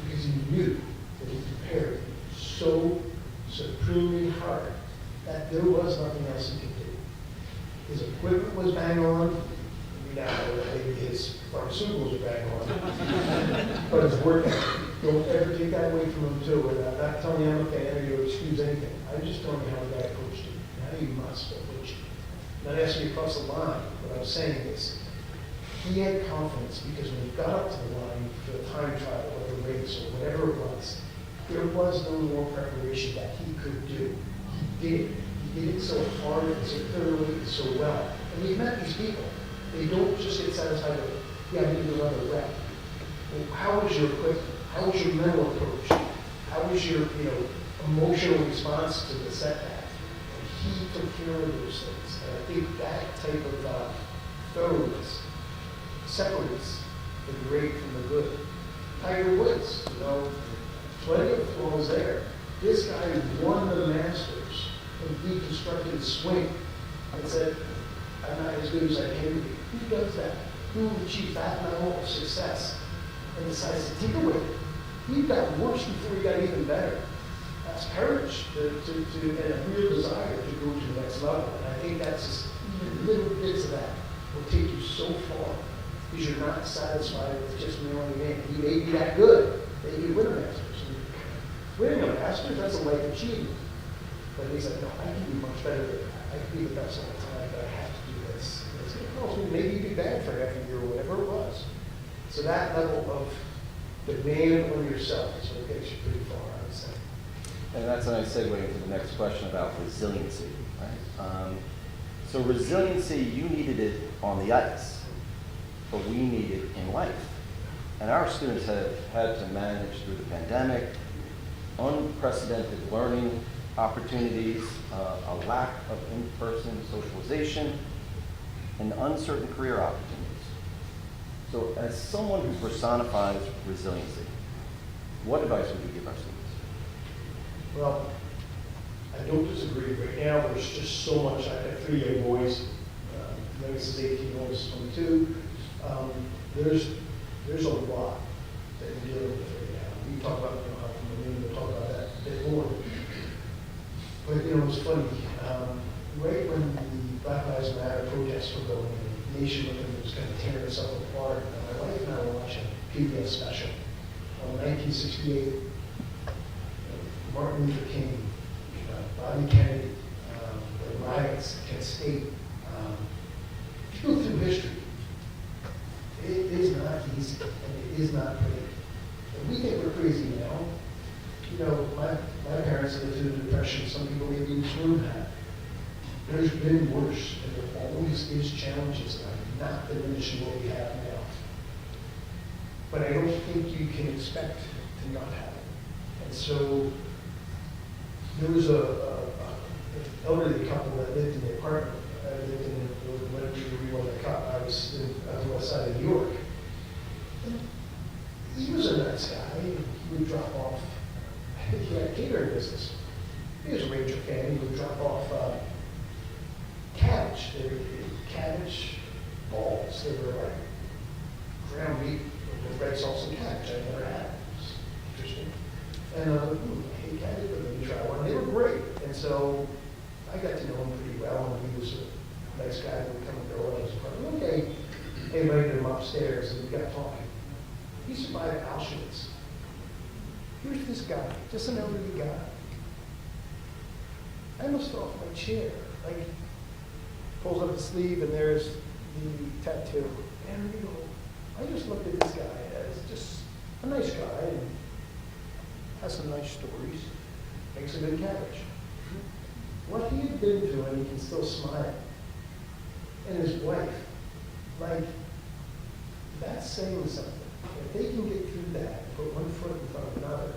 Because he knew that he prepared so supremely hard that there was nothing else he could do. His equipment was bang on. We now know that maybe his pharmaceuticals are bang on. But his work ethic, don't ever take that away from him too. And I'm not telling you I'm a fan or you excuse anything. I'm just telling you how the guy coached you. How you must have coached you. I'm not asking you to cross the line. What I'm saying is, he had confidence because when he got up to the line for the time trial or the race or whatever it was, there was no more preparation that he could do. He did it. He did it so hard and so thoroughly and so well. And we met these people. They don't just get satisfied with, yeah, we need another rep. Well, how was your equipment? How was your mental approach? How was your, emotional response to the setback? And he took care of those things. And I think that type of thoroughness separates the great from the good. Tiger Woods, plenty of flaws there. This guy won the Masters and deconstructed swing and said, I'm not as good as I can be. Who does that? Who achieves that level of success and decides to tinker with it? He got worse before he got even better. That's courage and a real desire to go to the next level. And I think that's just even little bits of that will take you so far because you're not satisfied with just mailing in. You may be that good that you win a Masters. Winning a Masters, that's a life achievement. But he said, no, I can be much better than that. I can be the best all the time, but I have to do this. And it's well, maybe you'd be bad for half a year or whatever it was. So that level of demand on yourself is what gets you pretty far, I would say. And that's a nice segue into the next question about resiliency. Right? So resiliency, you needed it on the ice, but we need it in life. And our students have had to manage through the pandemic, unprecedented learning opportunities, a lack of in-person socialization, and uncertain career opportunities. So as someone who personifies resiliency, what advice would you give our students? Well, I don't disagree. Right now, there's just so much. I have 3 young boys. Youngest is 18, oldest is 22. There's a lot that we're dealing with right now. We talk about, how from the name, we'll talk about that a bit more. But, it was funny, right when the Black Lives Matter protests were going, the nation was kind of tearing itself apart, and my wife and I were watching a PBS special on 1968, Martin Luther King, Bobby Kennedy, the riots at Kent State. If you go through history, it is not easy, and it is not pretty. And we think we're crazy now. My parents lived through the Depression. Some people maybe in this room have. There's been worse, and there always is challenges that are not diminishing what we have now. But I don't think you can expect to not have it. And so there was an elderly couple that lived in the apartment. I lived in I was on the west side of New York. And he was a nice guy. He would drop off. He had a catering business. He was a Ranger fan. He would drop off cabbage. They were cabbage balls. They were like ground meat with red sauce and cabbage. I never had it. It was interesting. And I hate cabbage, but let me try one. They were great. And so I got to know him pretty well, and he was a nice guy who would come and go in his apartment. Okay, I invited him upstairs, and we got talking. He survived Auschwitz. Here's this guy, just an elderly guy. I almost fell off my chair. Like, pulls up his sleeve, and there's the tattoo. And I just looked at this guy as just a nice guy, and has some nice stories, makes a good cabbage. What he had been through, and he can still smile. And his wife, like, that's saying something. If they can get through that, put one foot in front of another,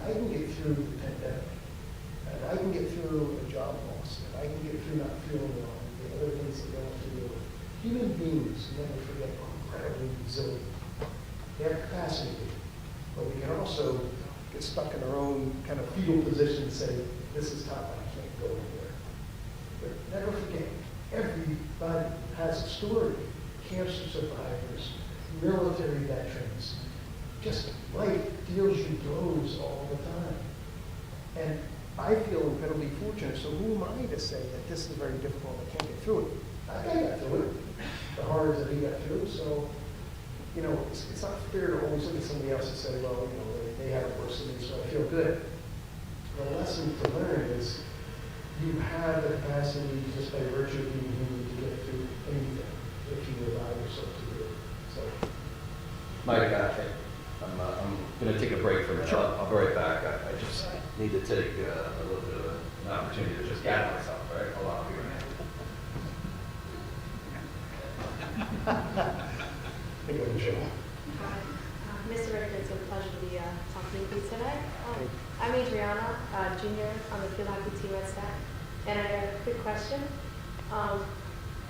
I can get through the pandemic. And I can get through a job loss. And I can get through not feeling well, and the other things that they have to deal with. Human beings never forget are incredibly resilient. They have capacity, but we can also get stuck in our own kind of fetal position and say, this is tough, I can't go anywhere. But never forget, everybody has a story. Cancer survivors, military veterans, just life deals you blows all the time. And I feel incredibly fortunate, so who am I to say that this is very difficult, I can't get through it? I got through it, the horrors that he got through, so, it's not fair to always look at somebody else and say, well, they have it worse than me, so I feel good. The lesson to learn is you have the capacity just by virtue of being human to get through anything if you allow yourself to do it. So, Mike, I'm going to take a break for a minute. I'll be right back. I just need to take a little bit of an opportunity to just gather myself, right? Hold on, I'll be right back. think of Michelle. Mr. Richter, it's a pleasure to be talking with you today. I'm Adriana, junior on the field hockey team at STAC, and I have a quick question. How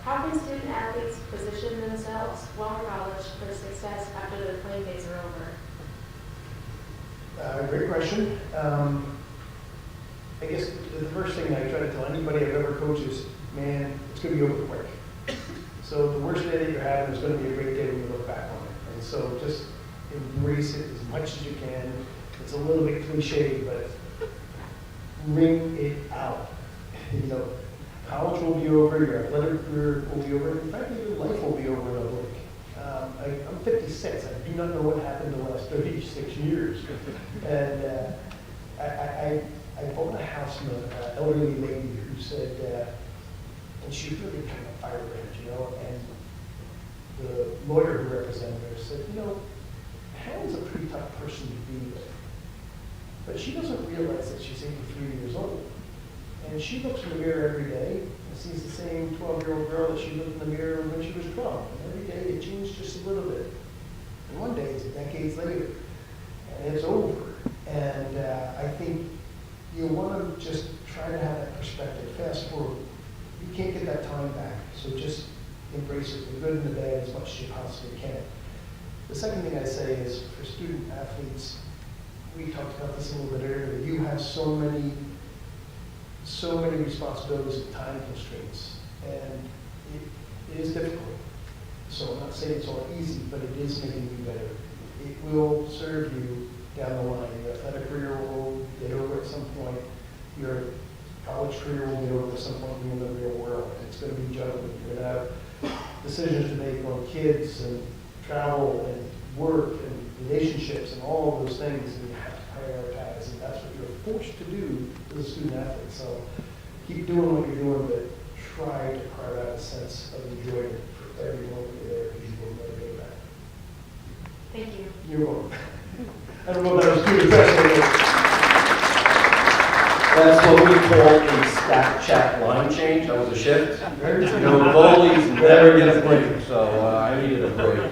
can student athletes position themselves while in college for success after their playing days are over? Great question. I guess the first thing I try to tell anybody I've ever coached is, man, it's going to be over quick. So the worst day that you're having is going to be a great day when you look back on it. And so just embrace it as much as you can. It's a little bit cliche, but ring it out. College will be over, your athletic career will be over, in fact, your life will be over in a blink. I'm 56. I do not know what happened in the last 36 years. And I bought a house from an elderly lady who said, and she was really kind of a firebrand, and the lawyer who represented her said, Helen's a pretty tough person to be with. But she doesn't realize that she's 83 years old. And she looks in the mirror every day and sees the same 12-year-old girl that she looked in the mirror when she was 12. And every day it changed just a little bit. And one day it's decades later, and it's over. And I think you want to just try to have that perspective. Fast forward. You can't get that time back, so just embrace it, the good and the bad, as much as you possibly can. The second thing I say is, for student athletes, we talked about this a little bit earlier, you have so many responsibilities and time constraints, and it is difficult. So I'm not saying it's all easy, but it is making you better. It will serve you down the line. Your athletic career will get over at some point. Your college career will get over at some point in the real world. It's going to be juggling. You're going to have decisions to make on kids and travel and work and relationships and all of those things, and you have to prioritize, and that's what you're forced to do as a student athlete. So keep doing what you're doing, but try to carve out a sense of enjoyment for every moment you're there, because you will never get back. Thank you. You're welcome. I don't know if that was too impressive. That's what we call a STAC Chat line change. That was a shift. You know, goalies never get a break, so I needed a break.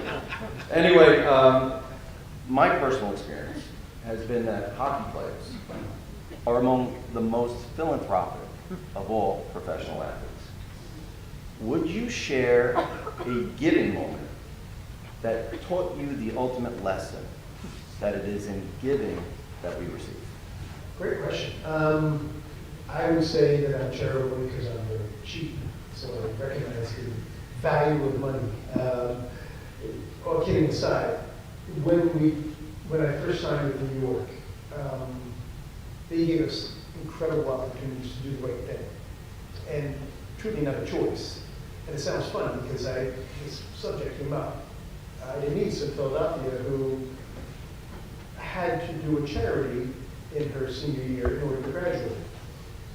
Anyway, my personal experience has been that hockey players are among the most philanthropic of all professional athletes. Would you share a giving moment that taught you the ultimate lesson that it is in giving that we receive? Great question. I would say that I'm charitable because I'm very cheap, so I recognize the value of money. All kidding aside, when I first signed with New York, they gave us incredible opportunities to do the right thing, and truly not a choice. And it sounds fun because this subject came up. I had a niece in Philadelphia who had to do a charity in her senior year in order to graduate.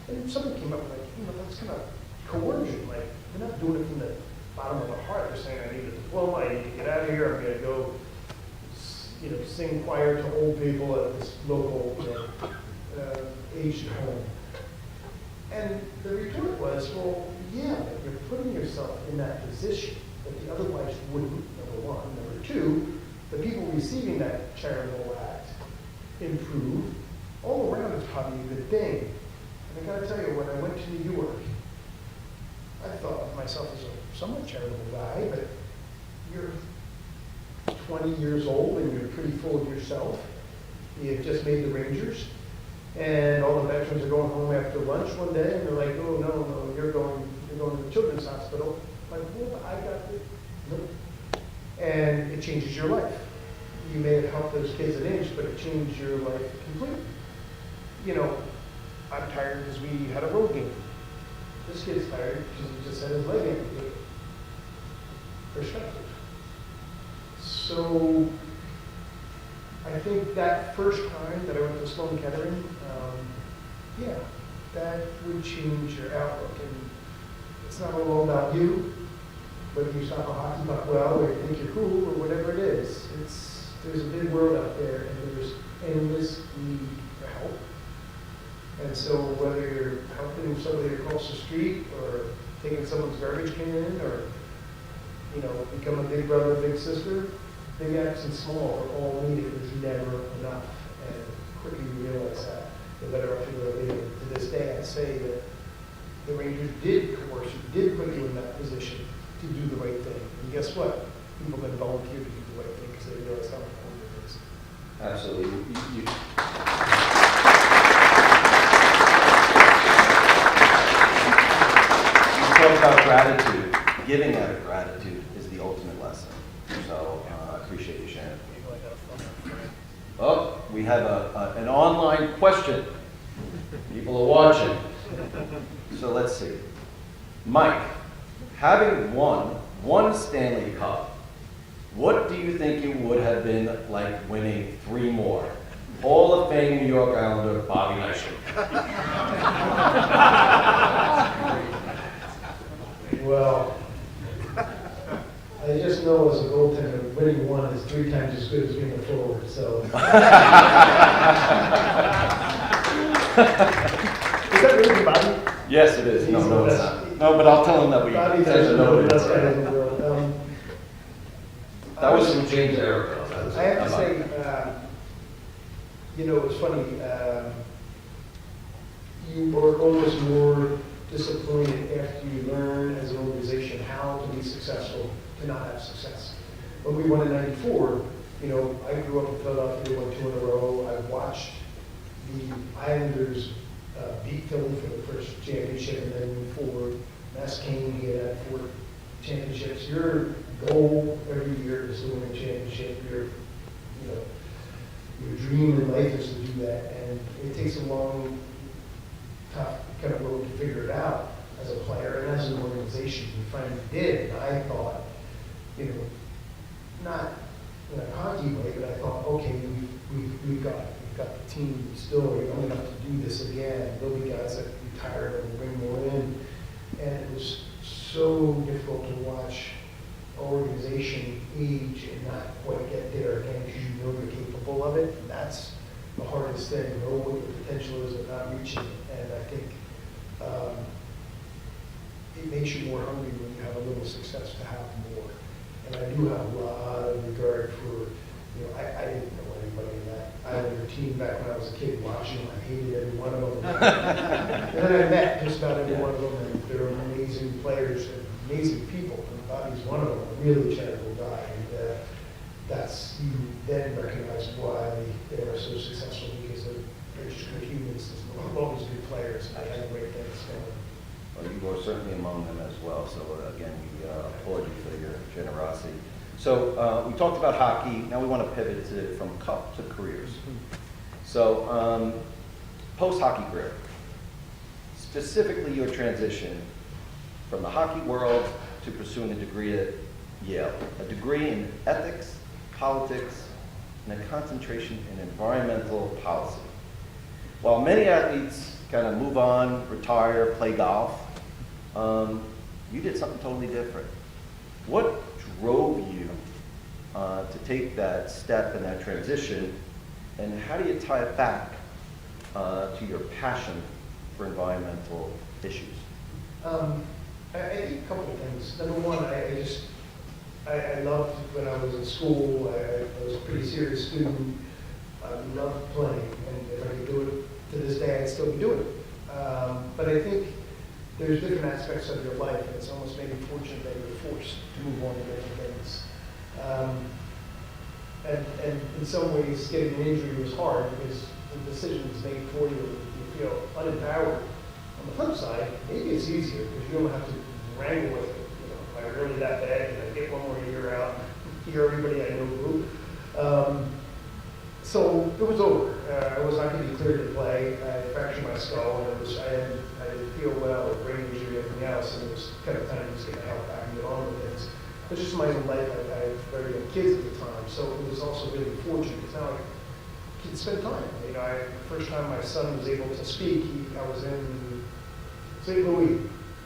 And something came up like, that's kind of coercion. Like, we're not doing it from the bottom of our heart. They're saying, I need a diploma, I need to get out of here, I'm going to go, sing choir to old people at this local, aged home. And the retort was, well, yeah, but you're putting yourself in that position that you otherwise wouldn't, number one. Number two, the people receiving that charitable act improve. All around is probably a good thing. And I gotta tell you, when I went to New York, I thought of myself as a somewhat charitable guy, but you're 20 years old and you're pretty full of yourself. You've just made the Rangers, and all the veterans are going home after lunch one day, and they're like, oh, no, you're going to the children's hospital. I'm like, well, I got it. Nope. And it changes your life. You may have helped those kids an inch, but it changed your life completely. I'm tired because we had a road game. This kid's tired because he just had his leg amputated. Perspective. So I think that first time that I went to Sloan Kettering, that would change your outlook. And it's not all about you, whether you stop a hockey puck well or you think you're cool or whatever it is. There's a big world out there, and there's endless need for help. And so whether you're helping somebody across the street or taking someone's garbage can in or, become a big brother, big sister, big acts and small are all needed. There's never enough. And the quicker you realize that, the better off you're going to be. To this day, I'd say that the Rangers did coerce you, did put you in that position to do the right thing. And guess what? People then volunteer to do the right thing because they realize how important it is. Absolutely. You talk about gratitude. Giving out of gratitude is the ultimate lesson. So I appreciate you sharing. Oh, we have an online question. People are watching. So let's see. Mike, having won one Stanley Cup, what do you think it would have been like winning 3 more? Hall of Fame New York Islander Bobby Nicely. Well, I just know as a goaltender, winning one is 3 times as good as being a forward, so. Is that really Bobby? Yes, it is. No, it's not. No, but I'll tell him that we Bobby said doesn't no know to the best it. guy in the world. That was from James Erica. I have to say, it's funny, you are almost more disappointed after you learn as an organization how to be successful to not have success. When we won in '94, I grew up in Philadelphia, won 2 in a row. I watched the Islanders beat Philly for the first championship, and then for Mass Kane, he had 4 championships. Your goal every year is to win a championship. your dream in life is to do that, and it takes a long, tough kind of road to figure it out as a player and as an organization. We finally did, and I thought, not in a cocky way, but I thought, okay, we've got it. We've got the team still young enough to do this again. There'll be guys that retire and bring more in. And it was so difficult to watch an organization age and not quite get there again because you know you're capable of it. And that's the hardest thing, know what your potential is but not reaching it. And I think it makes you more hungry when you have a little success to have more. And I do have a lot of regard for, I didn't know anybody in that Islander team back when I was a kid watching them. I hated every one of them. And then I met just about every one of them, and they're amazing players and amazing people. And Bobby's one of them, a really charitable guy. And you then recognize why they are so successful, because they're just good humans. There's always good players. I had great things going. Well, you were certainly among them as well, so again, we applaud you for your generosity. So we talked about hockey, now we want to pivot from cup to careers. So post-hockey career, specifically your transition from the hockey world to pursuing a degree at Yale, a degree in ethics, politics, and a concentration in environmental policy. While many athletes kind of move on, retire, play golf, you did something totally different. What drove you to take that step and that transition, and how do you tie it back to your passion for environmental issues? I think a couple of things. Number one, I loved when I was in school. I was a pretty serious student. I loved playing, and if I could do it to this day, I'd still be doing it. But I think there's different aspects of your life, and it's almost maybe fortunate that you're forced to move on to different things. And in some ways, getting an injury was hard because the decision is made for you. You feel unempowered. On the flip side, maybe it's easier because you don't have to wrangle with it. Am I really that bad? Can I get one more year out? Hear everybody I know group. So it was over. I was not going to be cleared to play. I fractured my skull, and I didn't feel well, with brain injury, everything else, and it was kind of time to just get my health back and get on with things. But just my own life, I had very young kids at the time, so it was also really fortunate because now I could spend time. The first time my son was able to speak, I was in St. Louis,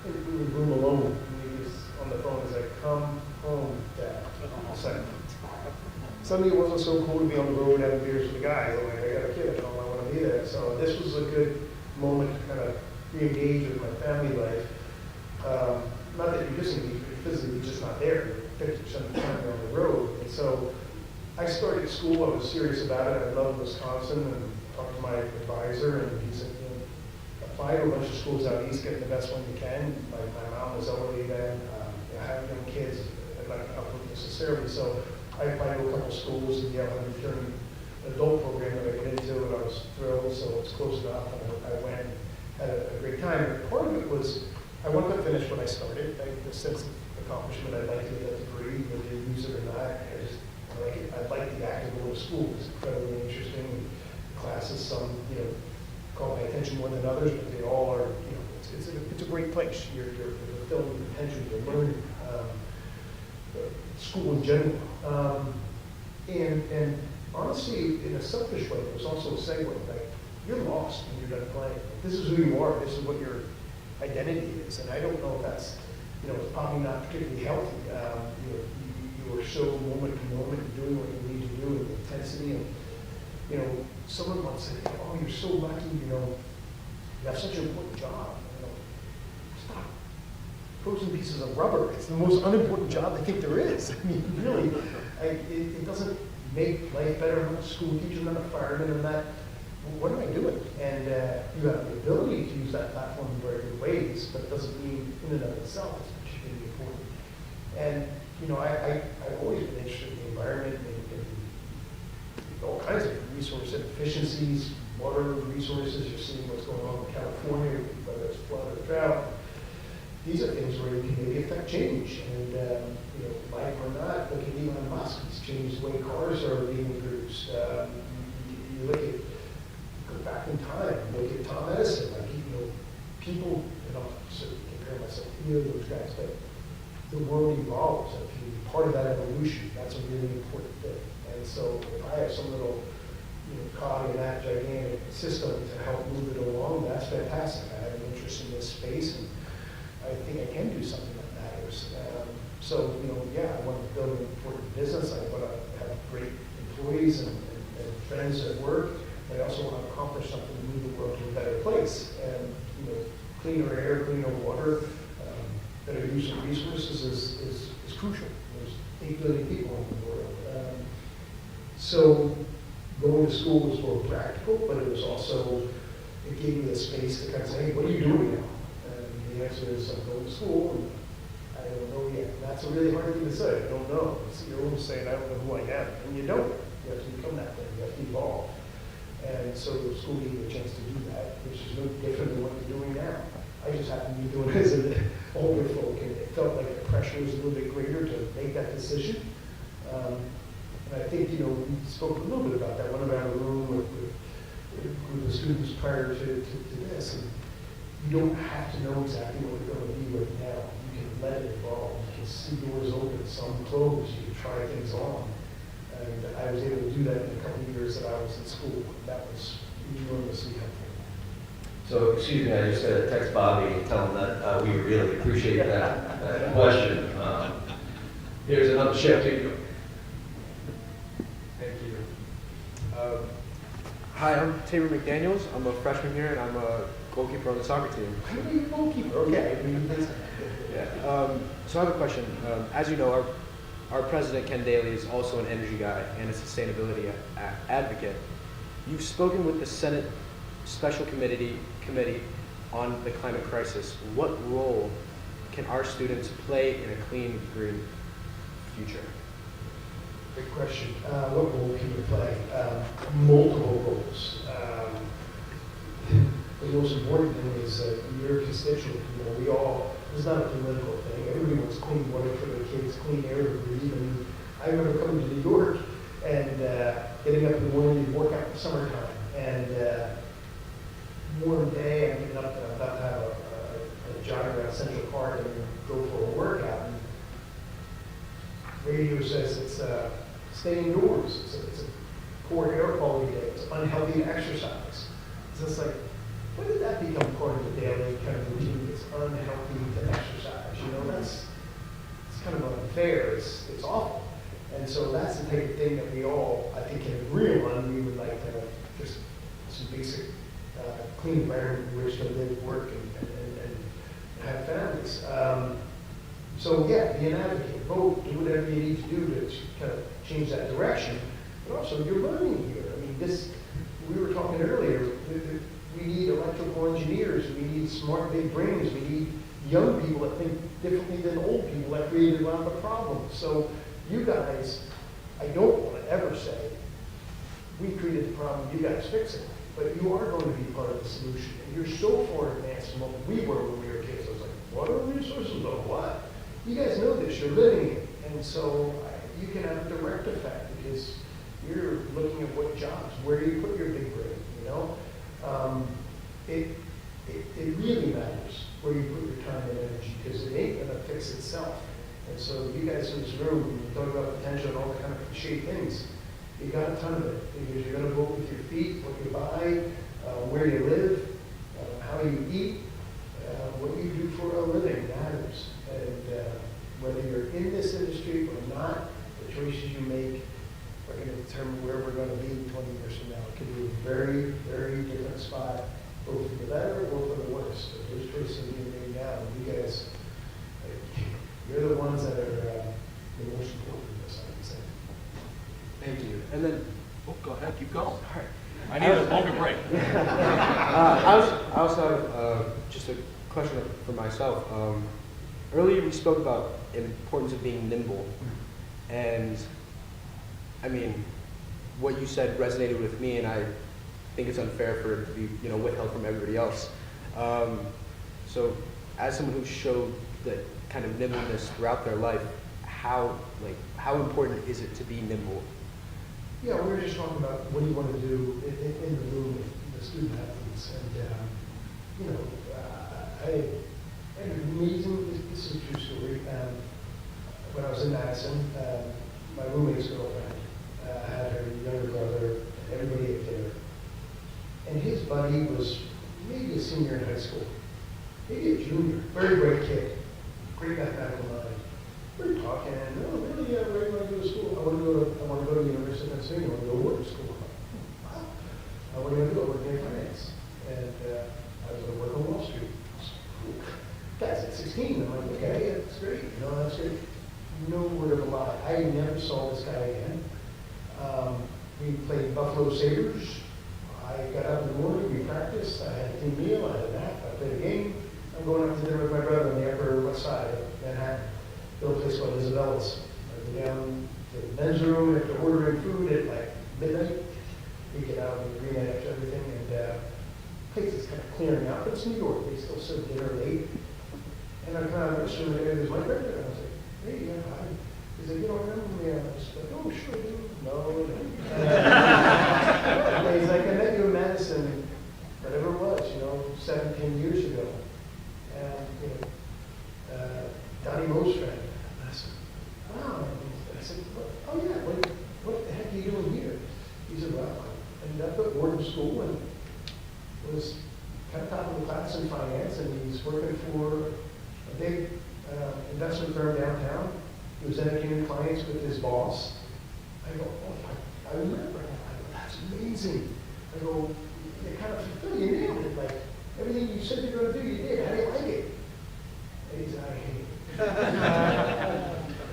and we were room alone, and he was on the phone. He's like, "Come home, Dad." I said, suddenly it wasn't so cool to be on the road having beers with the guys. I'm like, I got a kid at home, I want to be there. So this was a good moment to kind of re-engage with my family life. Not that you're disengaged, but you're physically just not there. 50% of the time you're on the road. And so I started school, I was serious about it. I loved Wisconsin and talked to my advisor, and he said, apply to a bunch of schools out east, get the best one you can. My mom was elderly then. I have young kids, I'd like to uproot necessarily. So I applied to a couple schools, and Yale had a returning adult program that I got into, and I was thrilled, so it's close enough, and I went and had a great time. And part of it was, I wanted to finish what I started, the sense of accomplishment. I'd like to get a degree, whether you use it or not. I like it. I like the act of going to school. It's incredibly interesting. The classes, some, caught my attention more than others, but they all are, it's a great place. You're fulfilling your potential, you're learning. School in general. And honestly, in a selfish way, it was also a segue. Like, you're lost when you're done playing. This is who you are. This is what your identity is. And I don't know if that's, it's probably not particularly healthy. You are so moment to moment doing what you need to do with intensity. And, someone once said, oh, you're so lucky, you have such an important job. Stop. Frozen pieces of rubber. It's the most unimportant job I think there is. I mean, really, it doesn't make life better. I'm not a school teacher, I'm not a fireman, I'm not, what am I doing? And you have the ability to use that platform in very good ways, but it doesn't mean in and of itself it's particularly important. And, I've always been interested in the environment and all kinds of resource efficiencies, water resources. You're seeing what's going on in California, whether it's flood or drought. These are things where you can maybe affect change. And, like or not, look at Elon Musk. He's changed the way cars are being produced. You you look at, go back in time, look at Tom Edison, like, people, sort of compare myself to either of those guys, but the world evolves, and if you be part of that evolution, that's a really important thing. And so if I have some little, cog in that gigantic system to help move it along, that's fantastic. I have an interest in this space, and I think I can do something that matters. So, I want to build an important business. I want to have great employees and friends at work. I also want to accomplish something to move the world to a better place. And, cleaner air, cleaner water, better use of resources is crucial. There's 8 billion people in the world. So going to school was more practical, but it was also, it gave me the space to kind of say, hey, what are you doing now? And the answer is, I'm going to school, and I don't know yet. And that's a really hard thing to say. I don't know. You're almost saying, I don't know who I am. And you don't. You have to become that thing. You have to evolve. And so the school gave me a chance to do that, which is no different than what you're doing now. I just happen to be doing it as an older folk, and it felt like the pressure was a little bit greater to make that decision. And I think, we spoke a little bit about that, went around the room with a group of students prior to this, and you don't have to know exactly what you're going to be right now. You can let it evolve. You can see doors open, some closed, you can try things on. And I was able to do that in a couple of years that I was in school. That was enormously helpful. So, excuse me, I just got to text Bobby and tell him that we really appreciate that question. Here's another chef to you. Thank you. Hi, I'm Tabor McDaniels. I'm a freshman here, and I'm a goalkeeper on the soccer team. How are you a goalkeeper? Okay. Yeah. So I have a question. As you know, our president, Ken Daly, is also an energy guy and a sustainability advocate. You've spoken with the Senate Special Committee on the climate crisis. What role can our students play in a clean, green future? Good question. What role can you play? Multiple roles. The most important thing is that your constituent, we all, it's not a political thing. Everybody wants clean water for their kids, clean air to breathe. And I remember coming to New York and getting up in the morning to work out in the summertime. And warm day, I'm getting up and I'm about to have a jog around Central Park and go for a workout. And radio says it's stay indoors. It's a poor air quality day. It's unhealthy to exercise. So it's like, when did that become part of the daily kind of routine? It's unhealthy to exercise. It's kind of unfair. It's awful. And so that's the type of thing that we all, I think, can agree on. We would like to have just some basic clean environment in which to live, work, and have families. So yeah, be an advocate, vote, do whatever you need to do to kind of change that direction. But also, you're learning here. I mean, we were talking earlier, we need electrical engineers, we need smart big brains, we need young people that think differently than old people that created a lot of the problems. So you guys, I don't want to ever say, we created the problem, you guys fix it. But you are going to be part of the solution. And you're so far advanced from what we were when we were kids. I was like, water resources? Oh, what? You guys know this, you're living it. And so you can have a direct effect because you're looking at what jobs, where do you put your big brain, It really matters where you put your time and energy because it ain't gonna fix itself. And so you guys in this room, when you talk about potential and all the kind of cliche things, you got a ton of it because you're gonna vote with your feet, what you buy, where you live, how you eat, what you do for a living matters. And whether you're in this industry or not, the choices you make are going to determine where we're going to be 20 years from now. It could be a very, very different spot, both for the better or for the worse. But those choices are being made now. And you guys, you're the ones that are the most important in this, I would say. Thank you. And then, Go ahead, keep going. all right. I need a longer break. I also have just a question for myself. Earlier we spoke about the importance of being nimble, and I mean, what you said resonated with me, and I think it's unfair for it to be withheld from everybody else. So, as someone who showed that kind of nimbleness throughout their life, how important is it to be nimble? Yeah, we were just talking about what do you want to do in the room with the student athletes, and I had an amazing. This is a true story. When I was in Madison, my roommate's girlfriend had her younger brother, and everybody ate dinner, and his buddy was maybe a senior in high school, maybe a junior, very bright kid, great mathematical mind. We're talking, oh, really, yeah, where do you want to go to school? I want to go to the University of Pennsylvania. I want to go to work school. Wow. What do you want to do? I want to get finance. And I was going to work on Wall Street. Guys, at 16, I'm like, okay, that's great. That's great. No word of a lie. I never saw this guy again. We played Buffalo Sabres. I got up in the morning, we practiced. I had a team meal, I had a nap, I played a game. I'm going out to dinner with my brother on the Upper West Side of Manhattan. A place called Isabella's. I go down to the men's room after ordering food at like midnight. We get out and green after everything, and the place is kind of clearing out. But it's New York. They still serve dinner late. And I come out of the restaurant, and there's Mike Richter. And I was like, hey, yeah, hi. He's like, you don't remember me? I was like, oh, sure, I do. No. And he's like, I met you in Madison, whatever it was, 17 years ago. And, Donnie Moe's friend. And I said, wow. And I said, oh yeah, what the heck are you doing here? He said, well, I ended up at Wharton School and was kind of top of the class in finance, and he's working for a big investment firm downtown. He was entertaining clients with his boss. I go, oh, I remember. I go, that's amazing. I go, you kind of fulfill, you nailed it. Like, everything you said you were going to do, you did. How do you like it? And he said, I hate it.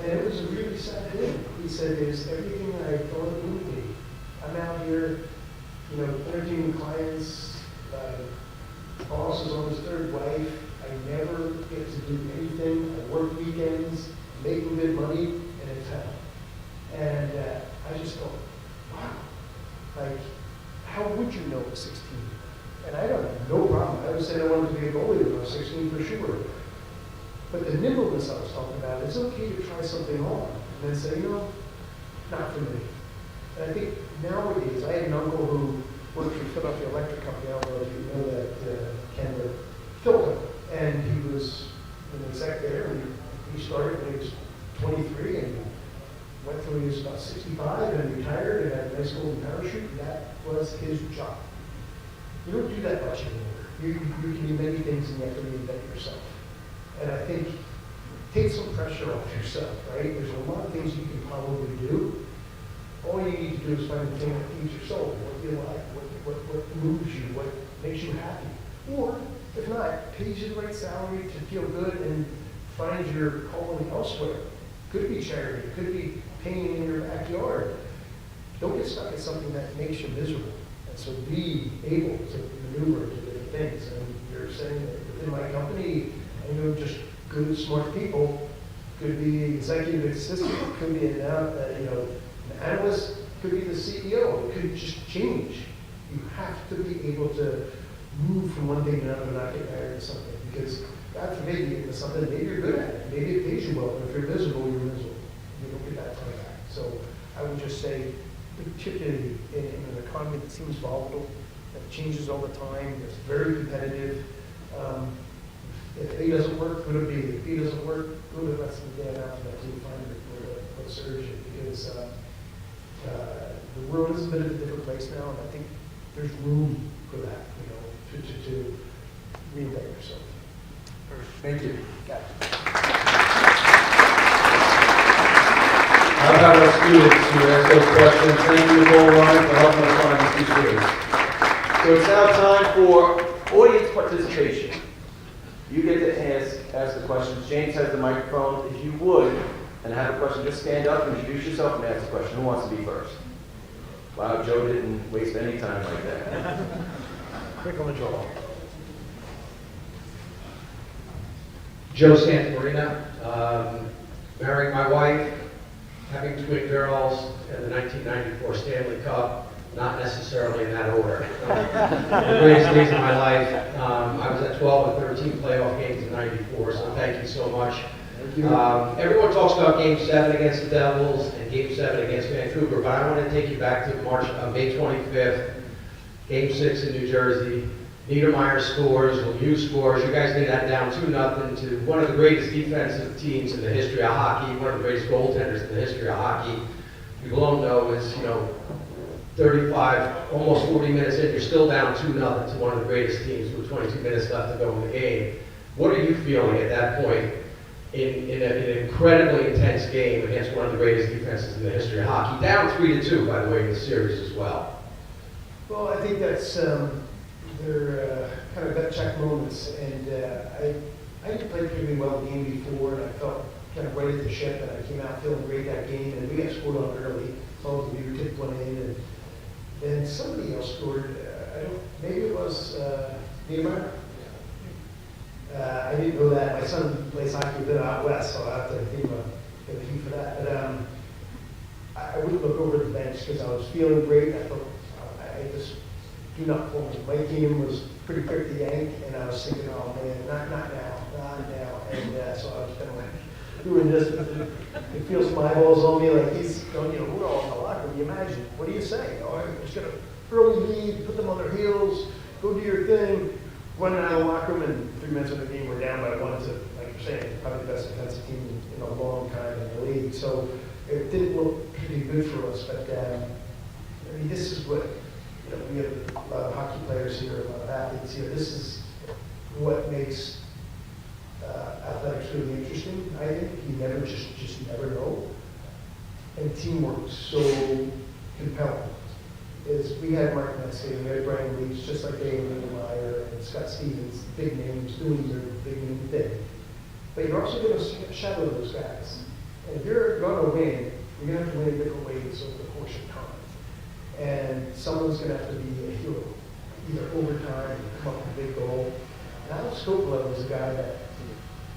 And it was a really sad thing. He said, it's everything I thought it would be. I'm out here, entertaining clients. Boss is on his third wife. I never get to do anything. I work weekends, making good money, and it's hell. And I just thought, wow, like, how would you know at 16? And I don't have no problem. I would say I wanted to be a goalie when I was 16 for sure. But the nimbleness I was talking about, it's okay to try something on and then say, not for me. And I think nowadays, I had an uncle who worked for Philadelphia Electric Company. I don't know if you know that, Ken, but Philco. And he was an exec there, and he started when he was 23 and went till he was about 65 and retired and had a nice golden parachute. And that was his job. You don't do that much anymore. You can do many things and you have to reinvent yourself. And I think take some pressure off yourself, right? There's a lot of things you can probably do. All you need to do is find the thing that feeds your soul, what you like, what moves you, what makes you happy. Or, if not, pays you the right salary to feel good and find your calling elsewhere. Could be charity, could be painting in your backyard. Don't get stuck in something that makes you miserable. And so be able to maneuver into different things. And you're saying that within my company, I know just good, smart people. Could be executive assistant, could be an analyst, could be the CEO. It could just change. You have to be able to move from one thing to another and not get married to something. Because God forbid you get into something, maybe you're good at it. Maybe it pays you well, but if you're miserable, you're miserable. You don't get that time back. So I would just say, particularly in an economy that seems volatile, that changes all the time, it's very competitive. If A doesn't work, go to B. If B doesn't work, go to the rest of the day after that to find what serves you. Because the world is a bit of a different place now, and I think there's room for that, to reinvent yourself. Thank you. How about our students who asked those questions? Thank you, Nicole Ryan, for helping us find these students. So it's now time for audience participation. You get to ask the questions. James has the microphone. If you would, and have a question, just stand up, introduce yourself, and ask the question. Who wants to be first? Wow, Joe didn't waste any time like that. Quick on the draw. Joe Santamarina, marrying my wife, having twin girls, and the 1994 Stanley Cup, not necessarily in that order. The greatest days of my life. I was at 12 and 13 playoff games in '94, so thank you so much. Everyone talks about Game 7 against the Devils and and Game 7 against Vancouver, but I want to take you back to May 25th, Game 6 in New Jersey. Niedermeyer scores, Lemieux scores. You guys did that down 2-0 to one of the greatest defensive teams in the history of hockey, one of the greatest goaltenders in the history of hockey. People don't know is, 35, almost 40 minutes in, you're still down 2-0 to one of the greatest teams with 22 minutes left to go in the game. What are you feeling at that point in an incredibly intense game against one of the greatest defenses in the history of hockey? Down 3-2, by the way, in the series as well. Well, I think that's they're kind of gut check moments, and I played pretty well the game before, and I felt kind of right at the ship, and I came out feeling great that game, and we got scored on early. So we tipped one in, and then somebody else scored. Maybe it was Niemeyer. I didn't know that. My son plays hockey a bit out west, so I have to give him a few for that. But I wouldn't look over the bench because I was feeling great. I thought I just do not pull me. My game was pretty quick to yank, and I was thinking, oh man, not now. And so I was kind of like doing this. It feels my eyeballs on me like he's going, we're all in the locker room. You imagine, what do you say? Oh, I'm just going to early lead, put them on their heels, go do your thing. Went out of the locker room, and 3 minutes of the game, we're down by 1 to, like you're saying, probably the best defensive team in a long time in the league. So it didn't look pretty good for us. But this is what we have a lot of hockey players here, a lot of athletes here. This is what makes athletics really interesting. I think you never just never know, and teamwork so compelling. Is we had Mark Messier, we had Brian Leach, just like Dave Lindemeyer and Scott Stevens, big names doing their big name thing. But you're also going to shadow those guys. And if you're going to win, you're going to have to win in different ways over the course of time. And someone's going to have to be a hero, either overtime, come up with a big goal. And Alex Coppola was a guy that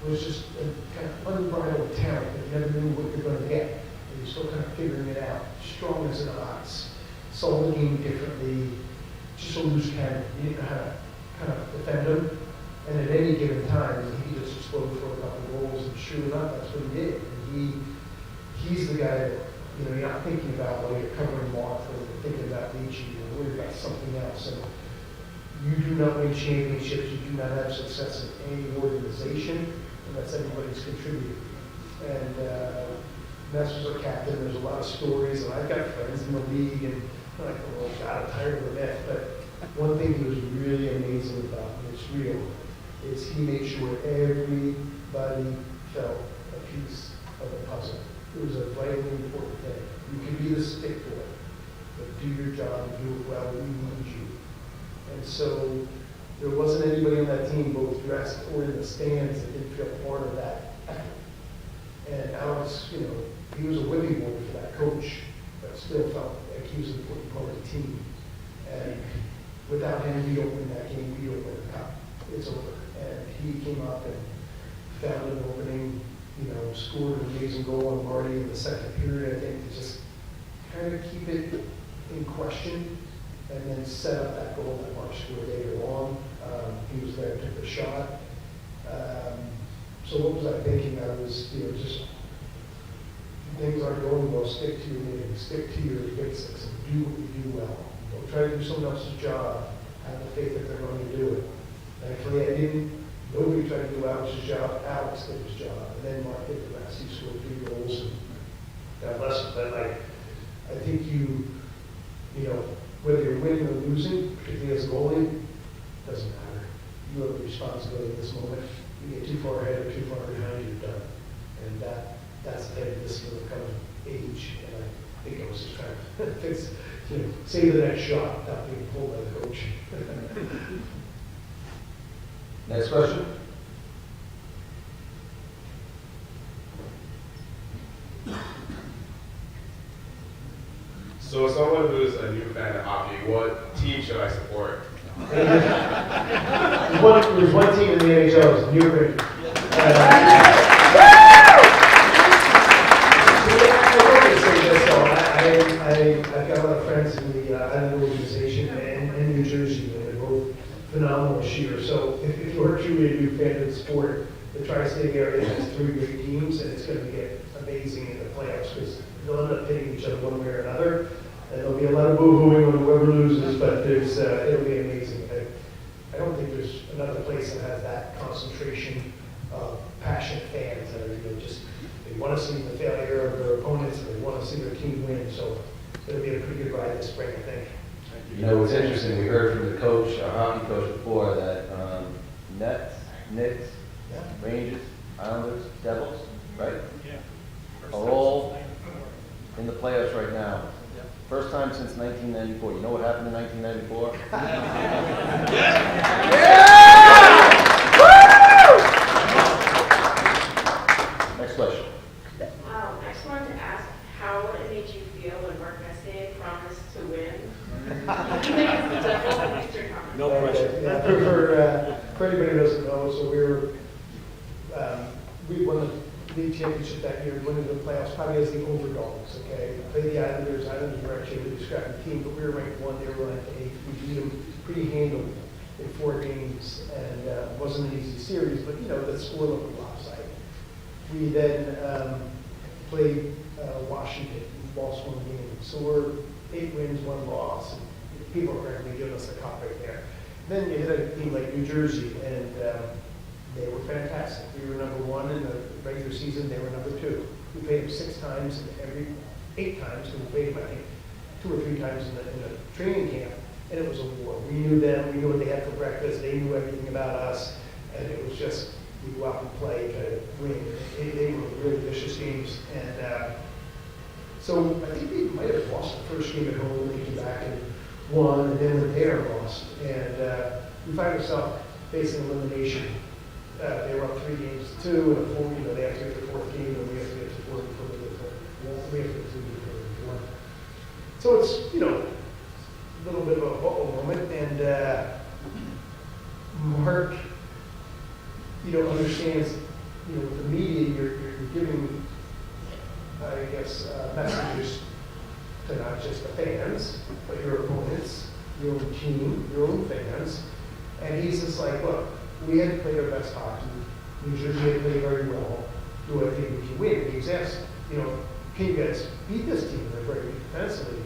was just a kind of unbridled talent that you never knew what you're going to get. And you're still kind of figuring it out. Strong as an ox. Saw the game differently, just a loose cannon. You didn't know how to kind of defend him. And at any given time, he just exploded for a couple of goals, and sure enough, that's what he did. And he's the guy that, you're not thinking about while you're covering Mark, or you're thinking about Leachy, you're worried about something else. And you do not win championships, you do not have success in any organization unless everybody's contributing. And Ness was our captain. There's a lot of stories, and I've got friends in the league, and I'm like, oh God, I'm tired of the myth. But one thing he was really amazing about, and it's real, is he made sure everybody felt a piece of the puzzle. It was a vitally important thing. You can be the stick boy, but do your job and do it well. We need you. And so there wasn't anybody on that team, both dressed or in the stands, that didn't feel part of that effort. And Alex, he was a whipping boy for that coach, but still felt like he was an important part of the team. And without him, we don't win that game, we don't win the cup. It's over. And he came up and found an opening, scored an amazing goal on Marty in the second period, I think, to just kind of keep it in question and then set up that goal that Mark scored later on. He was there, took the shot. So what was I thinking? I was, just things aren't going well, stick to your knitting, stick to your basics, and do what you do well. Don't try to do someone else's job. Have the faith that they're going to do it. Thankfully, I didn't. Nobody tried to do Alex's job. Alex did his job. And then Mark did the rest. He scored 3 goals. And God bless him. But I think whether you're winning or losing, particularly as a goalie, doesn't matter. You have the responsibility at this moment. You get too far ahead or too far behind, you're done. And that's the head of this kind of age. And I think I was just trying to fix, save the next shot without being pulled by the coach. Next question. So, as someone who's a new fan of hockey, what team should I support? There's one team in the NHL, New York Rangers. I've got a lot of friends in the Island organization and New Jersey, and they're both phenomenal this year. So if you're truly a new fan of the sport, the Tri-State area has 3 great teams, and it's going to get amazing in the playoffs because they'll end up pitting each other one way or another. And there'll be a lot of boo-hooing when whoever loses, but it'll be amazing. I don't think there's another place that has that concentration of passionate fans that are just, they want to see the failure of their opponents and they want to see their team win. So it'll be a pretty good ride this spring, I think. You know, it's interesting, we heard from the coach, our hockey coach before, that Nets, Knicks, Rangers, Islanders, Devils, right? Are all in the playoffs right now. First time since 1994. You know what happened in 1994? Next question. I just wanted to ask how it made you feel when Mark Messier promised to win. No pressure. For anybody who doesn't know, so we won the league championship that year, went into the playoffs probably as the overdogs, okay? We played the Islanders. Islanders were actually a really scrappy team, but we were ranked 1, they were ranked 8. We beat them pretty handily in 4 games, and it wasn't an easy series, but you know, the score looked lopsided. We then played Washington, we lost 1 game. So we're 8 wins, 1 loss. And people are currently giving us the cup right there. Then you hit a team like New Jersey, and they were fantastic. We were number 1 in the regular season, they were number 2. We played them 6 times, and every 8 times, because we played them, I think, 2 or 3 times in the training camp, and it was a war. We knew them, we knew what they had for breakfast, they knew everything about us, and it was just, we go out and play to win. They were really vicious games, and so I think we might have lost the first game at home, they came back and won, and then went there and lost. And we find ourselves facing elimination. They were up 3 games to 2, and a 4, you know, they have to get the 4th game, and we have to get to 4 before we get to, we have to get to 2 before we get to 1. So it's, you know, a little bit of a uh-oh moment, and Mark, you know, understands, you know, with the media, you're giving, I guess, messages to not just the fans, but your opponents, your own team, your own fans. And he's just like, look, we hadn't played our best hockey. New Jersey had played very well. Do I think we can win? He's asked, you know, can you guys beat this team? They're very weak defensively,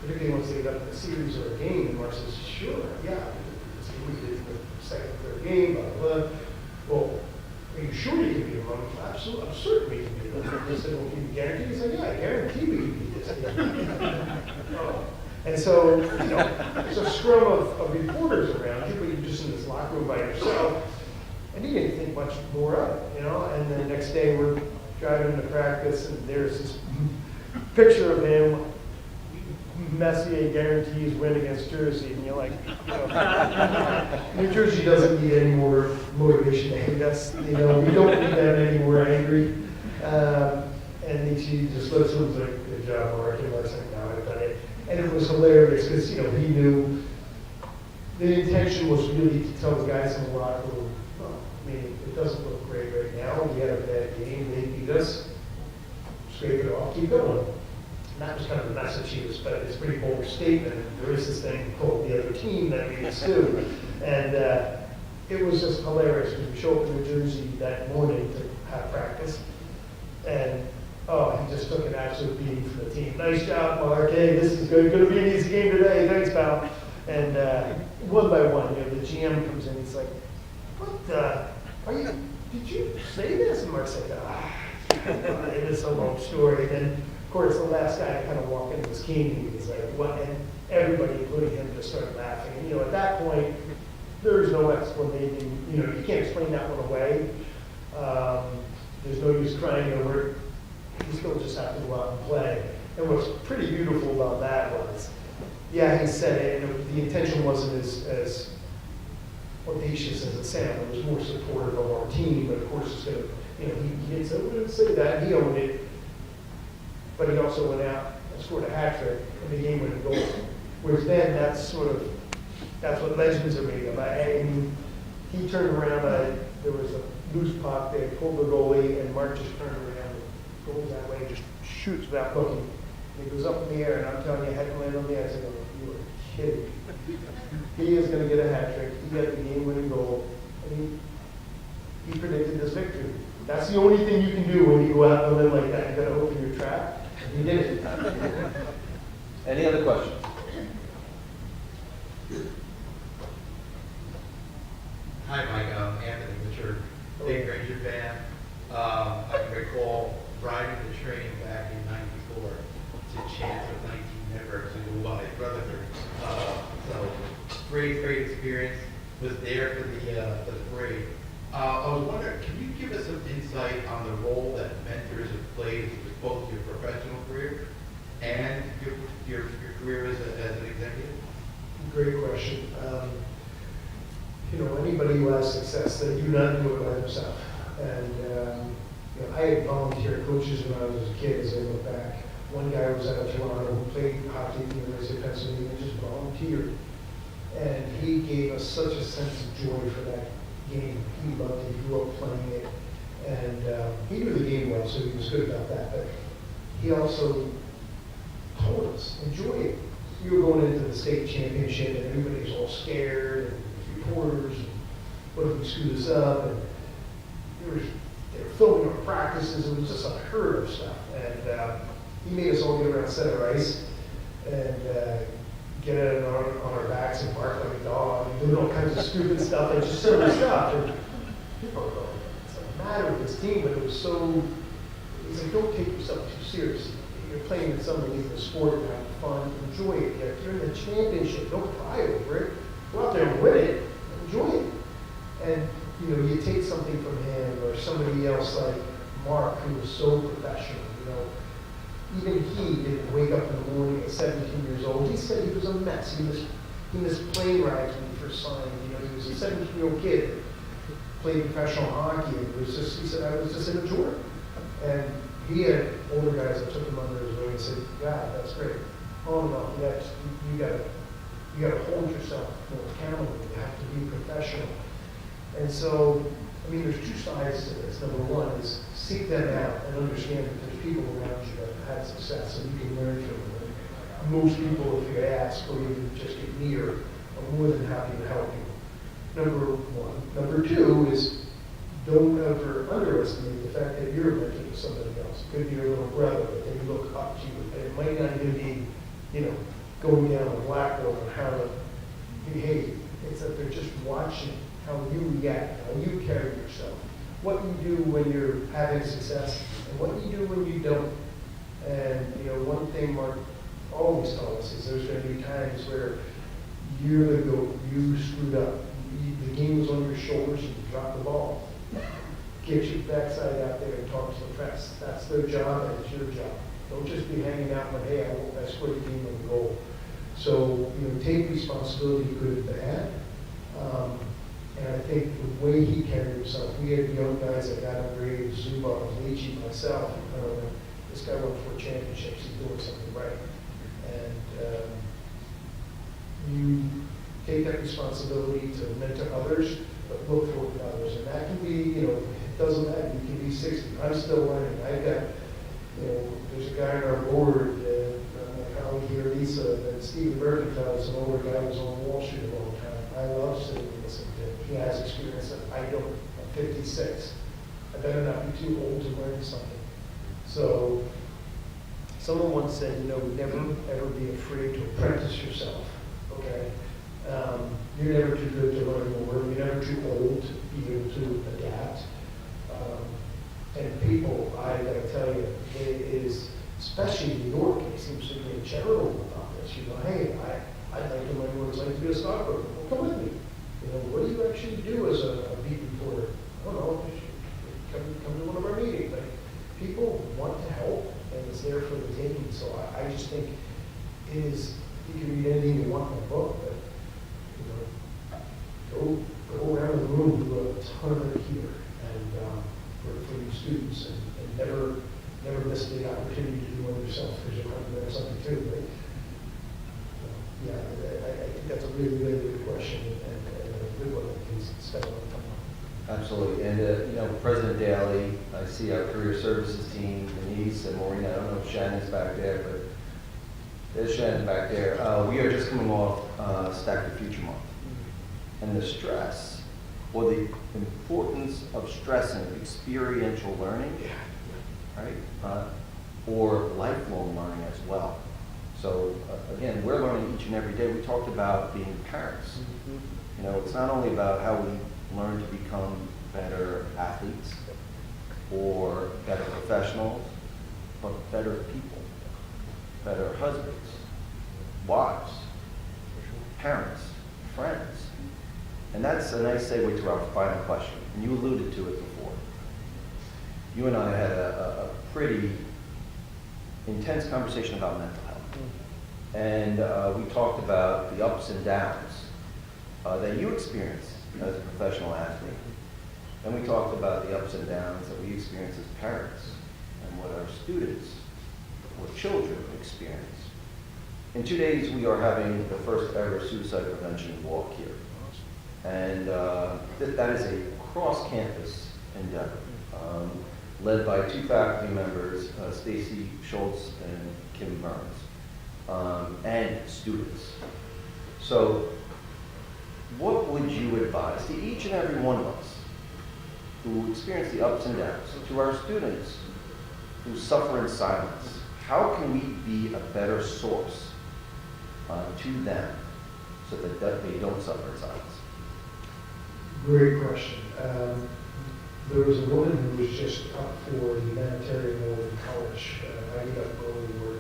particularly once they got in a series or a game. And Mark says, sure, yeah, we did the second, third game, blah, blah, blah. Well, are you sure you can beat them? Absolutely, I'm certain we can beat them. They said, well, can you guarantee? He said, yeah, I guarantee we can beat this team. And so, you know, there's a scrum of reporters around you, but you're just in this locker room by yourself. And he didn't think much more of it, you know. And the next day we're driving to practice, and there's this picture of him. Messier guarantees win against Jersey, and you're like, you know, New Jersey doesn't need any more motivation to hate us. You know, we don't need them any more angry. And he just looks at him and was like, good job, Mark. And Mark's like, no, I've done it. And it was hilarious because, you know, he knew the intention was really to tell the guys in the locker room, oh, I mean, it doesn't look great right now. We had a bad game. They beat us. Scrape it off. Keep going. And that was kind of the message he was, but it's a pretty bold statement. There is this thing called the other team that we do. And it was just hilarious because we show up in New Jersey that morning to have practice. And oh, he just took an absolute beating from the team. Nice job, Mark. Hey, this is going to be an easy game today. Thanks, pal. And one by one, you know, the GM comes in. He's like, "What? Did you say this?" And Mark's like, it is a long story. And then, of course, the last guy to kind of walk into was King. He was like, "What?" And everybody, including him, just started laughing. And you know, at that point, there's no explanation. You know, you can't explain that one away. There's no use crying over it. He still just have to go out and play. And what's pretty beautiful about that was, yeah, he said it, and the intention wasn't as audacious as it sounded. It was more supportive of our team, but of course, it's going to, you know, he didn't say that, he owned it, but he also went out and scored a hat trick in the game-winning goal. Whereas then, that's what legends are made of. I mean, he turned around, there was a loose puck, they pulled the goalie, and Mark just turned around. Goes that way, just shoots without looking. And he goes up in the air, and I'm telling you, head and land on the ice. I go, you are kidding. He is going to get a hat trick. He got the game-winning goal, and he predicted this victory. That's the only thing you can do when you go out on a limb like that. You got to open your trap. He did it. Any other questions? Hi, Mike. Anthony Richard, big Ranger fan. I can recall riding the train back in '94 to chant of 19 Never to my Brotherhood. So great experience. Was there for the parade. I was wondering, can you give us some insight on the role that mentors have played with both your professional career and your career as an executive? Great question. Anybody who has success, they do not do it by themselves. And I had volunteer coaches when I was a kid. As I look back, one guy was out of Toronto who played hockey at the University of Pennsylvania, just volunteered, and he gave us such a sense of joy for that game. He loved it. He grew up playing it, and he knew the game well, so he was good about that. But he also told us, enjoy it. You were going into the state championship, and everybody was all scared, and reporters, and what if we screw this up? And they were filming our practices. It was just unheard of stuff. And he made us all get around center ice and get it on our backs and bark like a dog, and doing all kinds of stupid stuff and just silly stuff. And people were going, what's the matter with this team? But it was so, he's like, don't take yourself too seriously. You're playing in some illegal sport and having fun. Enjoy it. You're in the championship. Don't cry over it. Go out there and win it. Enjoy it. And you take something from him or somebody else like Mark, who was so professional. Even he didn't wake up in the morning at 17 years old. He said he was a mess. He missed plane rides when he first signed. He was a 17-year-old kid that played professional hockey. And he said, I was just immature. And he had older guys that took him under his wing and said, God, that's great. Oh no, you got to hold yourself more accountable. You have to be professional. And so, there's two sides to this. Number one is seek them out and understand that there's people around you that have had success and you can learn from them. Most people, if you ask or even just get near, are more than happy to help you. Number one. Number two is don't ever underestimate the fact that you're a mentor to somebody else. It could be your little brother, but they look up to you. And it might not even be, going down a blackboard on how to behave. It's that they're just watching how you react, how you carry yourself, what you do when you're having success, and what you do when you don't. And one thing Mark always told us is there's going to be times where you're going to go, you screwed up. The game was on your shoulders and you dropped the ball. Get your backside out there and talk to the press. That's their job and it's your job. Don't just be hanging out when, hey, I scored the game on the goal. So, take responsibility, good and bad. And I think the way he carried himself, we had young guys that got upgraded, Zuba, Leachy, myself, this guy won 4 championships, he's doing something right. And you take that responsibility to mentor others, but look for others. And that can be, it doesn't matter, you can be 60. I'm still learning. I've got, there's a guy on our board, my colleague here, Lisa, and Steve Mercantile is an older guy who was on Wall Street a long time. I love sitting and listening to him. He has experience that I don't. I'm 56. I better not be too old to learn something. So, someone once said, never ever be afraid to apprentice yourself. Okay, you're never too good to learn more. You're never too old to be able to adapt. And people, I gotta tell you, it is, especially in New York, it seems to be charitable about this. Hey, I'd like to learn what it's like to be a stockbroker. Well, come with me. What do you actually do as a beat reporter? I don't know. Come to one of our meetings. People want to help, and it's there for the taking. So I just think it is. You can read anything you want in the book, but go around the room, do a ton of it here, and for your students, and never miss the opportunity to do one yourself because you'll have to learn something too, right? Yeah, I think that's a really, really good question and a good one that can spend a lot of time on. Absolutely. And, President Daly, I see our career services team, Denise and Maureen. I don't know if Shannon's back there, but there's Shannon back there. We are just coming off STAC the Future Month. And the stress, or the importance of stressing experiential learning, right? or lifelong learning as well. So again, we're learning each and every day. We talked about being parents. You know, it's not only about how we learn to become better athletes or better professionals, but better people, better husbands, wives, parents, friends. And that's a nice segue to our final question. And you alluded to it before. You and I had a pretty intense conversation about mental health. And we talked about the ups and downs that you experience as a professional athlete. And we talked about the ups and downs that we experience as parents and what our students or children experience. In 2 days, we are having the first ever suicide prevention walk here. And that is a cross-campus endeavor, led by 2 faculty members, Stacy Schultz and Kim Burns, and students. So what would you advise to each and every one of us who experience the ups and downs, to our students who suffer in silence? How can we be a better source to them so that they don't suffer in silence? Great question. There was a woman who was just up for the humanitarian award in college. I ended up going where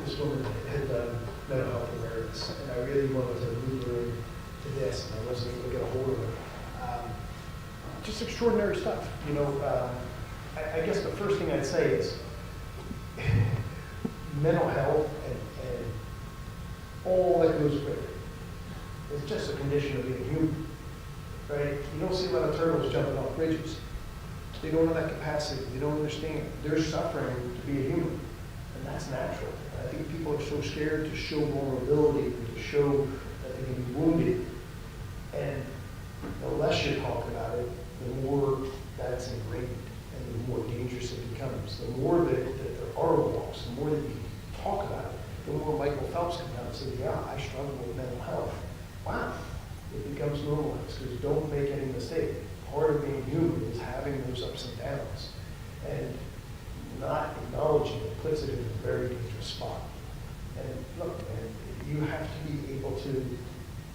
this woman had done mental health awareness, and I really wanted to move her into this, and I wasn't able to get a hold of her. Just extraordinary stuff. You know, I guess the first thing I'd say is mental health and all that goes with it. It's just a condition of being human, right? You don't see a lot of turtles jumping off bridges. They don't have that capacity. They don't understand. They're suffering to be a human, and that's natural. I think people are so scared to show vulnerability and to show that they can be wounded. And the less you talk about it, the more that's ingrained and the more dangerous it becomes. The more that there are walks, the more that you talk about it, the more Michael Phelps comes out and says, yeah, I struggle with mental health. Wow, it becomes normalized, because don't make any mistake. Part of being human is having those ups and downs. And not acknowledging it puts it in a very dangerous spot. And look, man, you have to be able to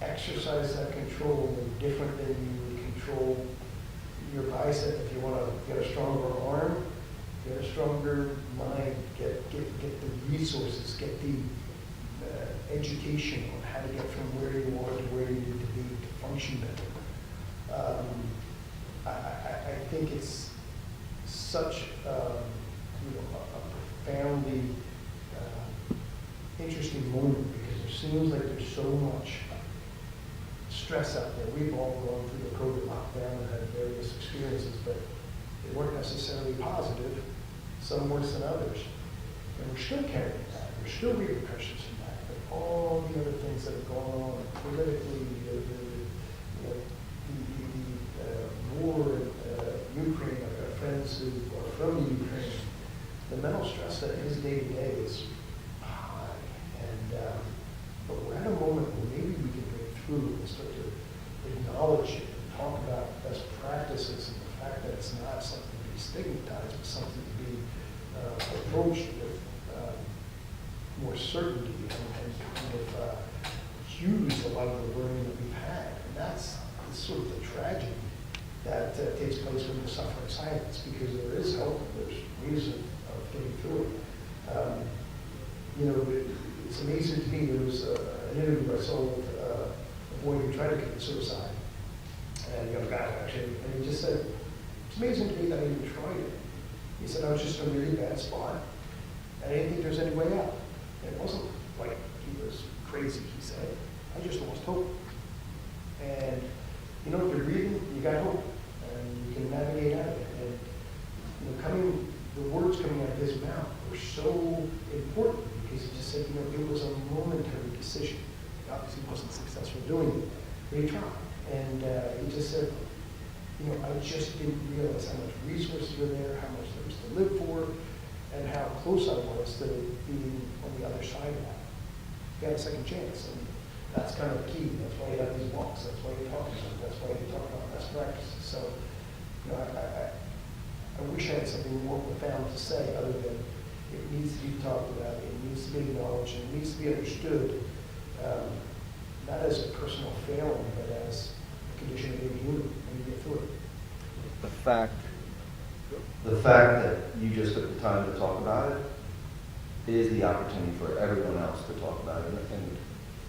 exercise that control no different than you would control your bicep. If you want to get a stronger arm, get a stronger mind, get the resources, get the education on how to get from where you are to where you need to be to function better. I think it's such a profoundly interesting moment, because it seems like there's so much stress out there. We've all gone through the COVID lockdown and had various experiences, but they weren't necessarily positive, some worse than others. And we're still carrying that. There's still repercussions from that. But all the other things that have gone on politically, the war in Ukraine, I've got friends who are from Ukraine, the mental stress that is day to day is high. And but we're at a moment where maybe we can break through and start to acknowledge it and talk about best practices and the fact that it's not something to be stigmatized, but something to be approached with more certainty and kind of use a lot of the learning that we've had. And that's sort of the tragedy that takes place when you suffer in silence, because there is hope, there's ways of getting through it. It's amazing to me, there was an interview I saw with a boy who tried to commit suicide, and a young guy actually, and he just said, it's amazing to me that I even tried it. He said, I was just in a really bad spot, and I didn't think there was any way out. And it wasn't like he was crazy, he said. I just lost hope. And if you're breathing, you got hope, and you can navigate out of it. And the words coming out of his mouth were so important, because he just said, it was a momentary decision. He obviously wasn't successful doing it, but he tried. And he just said, I just didn't realize how much resources were there, how much there was to live for, and how close I was to being on the other side of that. He had a second chance, and that's kind of key. That's why you have these walks. That's why you talk about it. That's why you talk about best practices. So, I wish I had something more profound to say other than It needs to be talked about, it needs to be acknowledged, and it needs to be understood, not as a personal failing, but as a condition of being human when you get through it. The fact that you just took the time to talk about it is the opportunity for everyone else to talk about it. And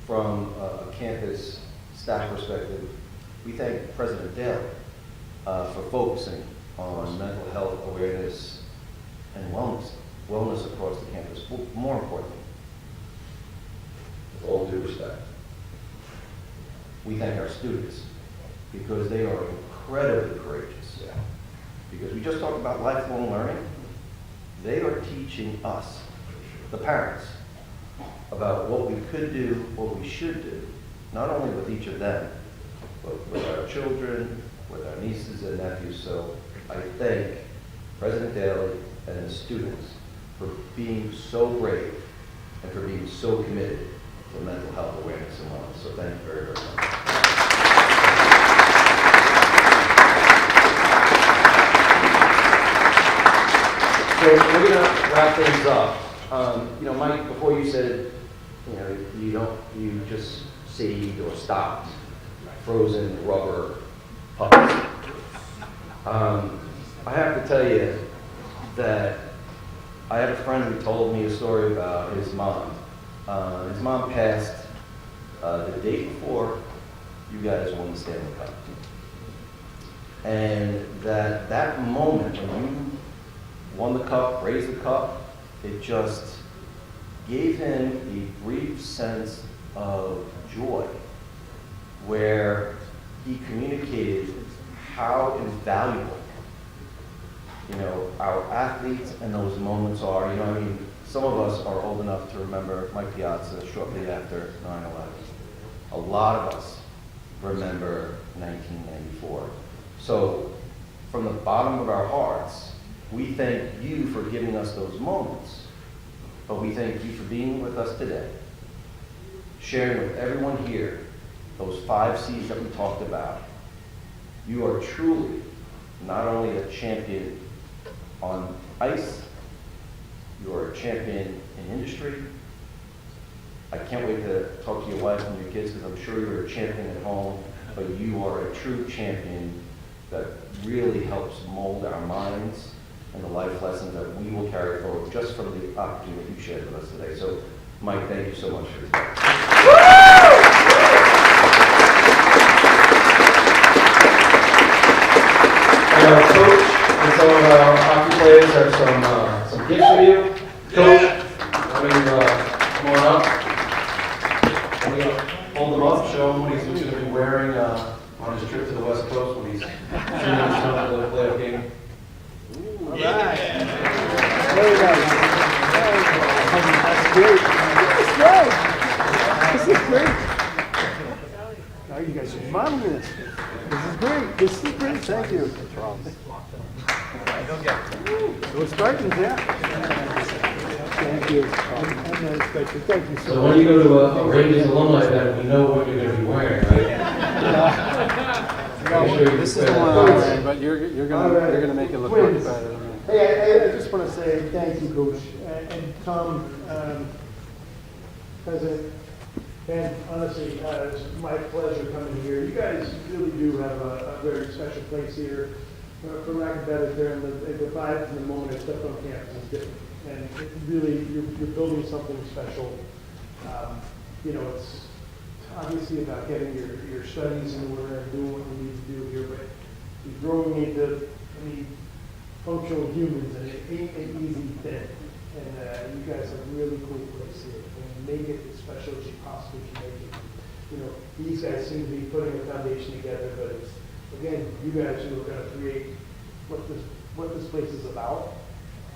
from a campus staff perspective, we thank President Daley for focusing on mental health awareness and wellness across the campus. More importantly, with all due respect, we thank our students because they are incredibly courageous. Because we just talked about lifelong learning. They are teaching us, the parents, about what we could do, what we should do, not only with each of them, but with our children, with our nieces and nephews. So I thank President Daley and the students for being so brave and for being so committed to mental health awareness and wellness. So thank you very, very much. So we're going to wrap things up. Mike, before you said, you just saved or stopped frozen rubber puppets. I have to tell you that I had a friend who told me a story about his mom. His mom passed the day before you guys won the Stanley Cup. And that moment when you won the cup, raised the cup, it just gave him a brief sense of joy where he communicated how invaluable, our athletes and those moments are. Some of us are old enough to remember Mike Piazza shortly after 9/11. A lot of us remember 1994. So from the bottom of our hearts, we thank you for giving us those moments, but we thank you for being with us today, sharing with everyone here those 5 C's that we talked about. You are truly not only a champion on ice, you are a champion in industry. I can't wait to talk to your wife and your kids because I'm sure you're a champion at home, but you are a true champion that really helps mold our minds and the life lessons that we will carry forward just from the opportunity you shared with us today. So, Mike, thank you so much for this. And our coach and some of our hockey players have some gifts for you. Coach, come on up. Hold them up, show him what he's going to be wearing on his trip to the West Coast when he's shooting his shot for the playoff game. All right. Very nice. That's great. This is great. Now you guys are modeling this. This is great. This is great. Thank you. We're starting, yeah. Thank you. Thank you so much. So when you go to a Rangers alumni event, we know what you're going to be wearing, right? This is the one I'm wearing, but you're gonna make it look much better than me. Hey, I just want to say thank you, Coach, and Tom, President. And honestly, it's my pleasure coming here. You guys really do have a very special place here. For lack of better term, the vibe from the moment I stepped on campus is different. And it really, you're building something special. It's obviously about getting your studies in order and doing what you need to do here, but you're growing into functional humans, and it ain't an easy thing. And you guys have a really cool place here, and make it as special as you possibly can make it. These guys seem to be putting a foundation together, but it's, again, you guys who are going to create what this place is about.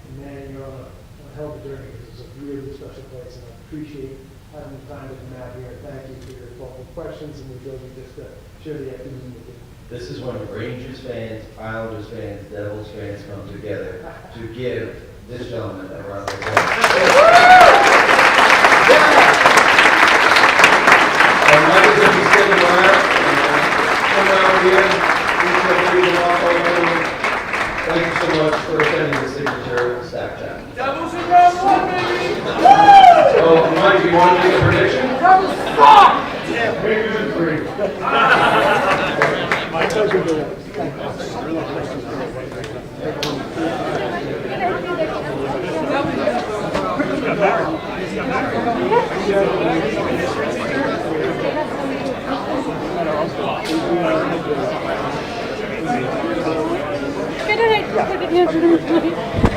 And man, you're on a hell of a journey. This is a really special place, and I appreciate having the time to come out here. Thank you for your thoughtful questions and the ability just to share the afternoon with you. This is when Rangers fans, Islanders fans, Devils fans come together to give this gentleman a round of applause. And Mike is going to be sitting around. Come out here. Thank you so much for attending the signature STAC Chat. Devils and Rebels! My pleasure, Bill. Good night.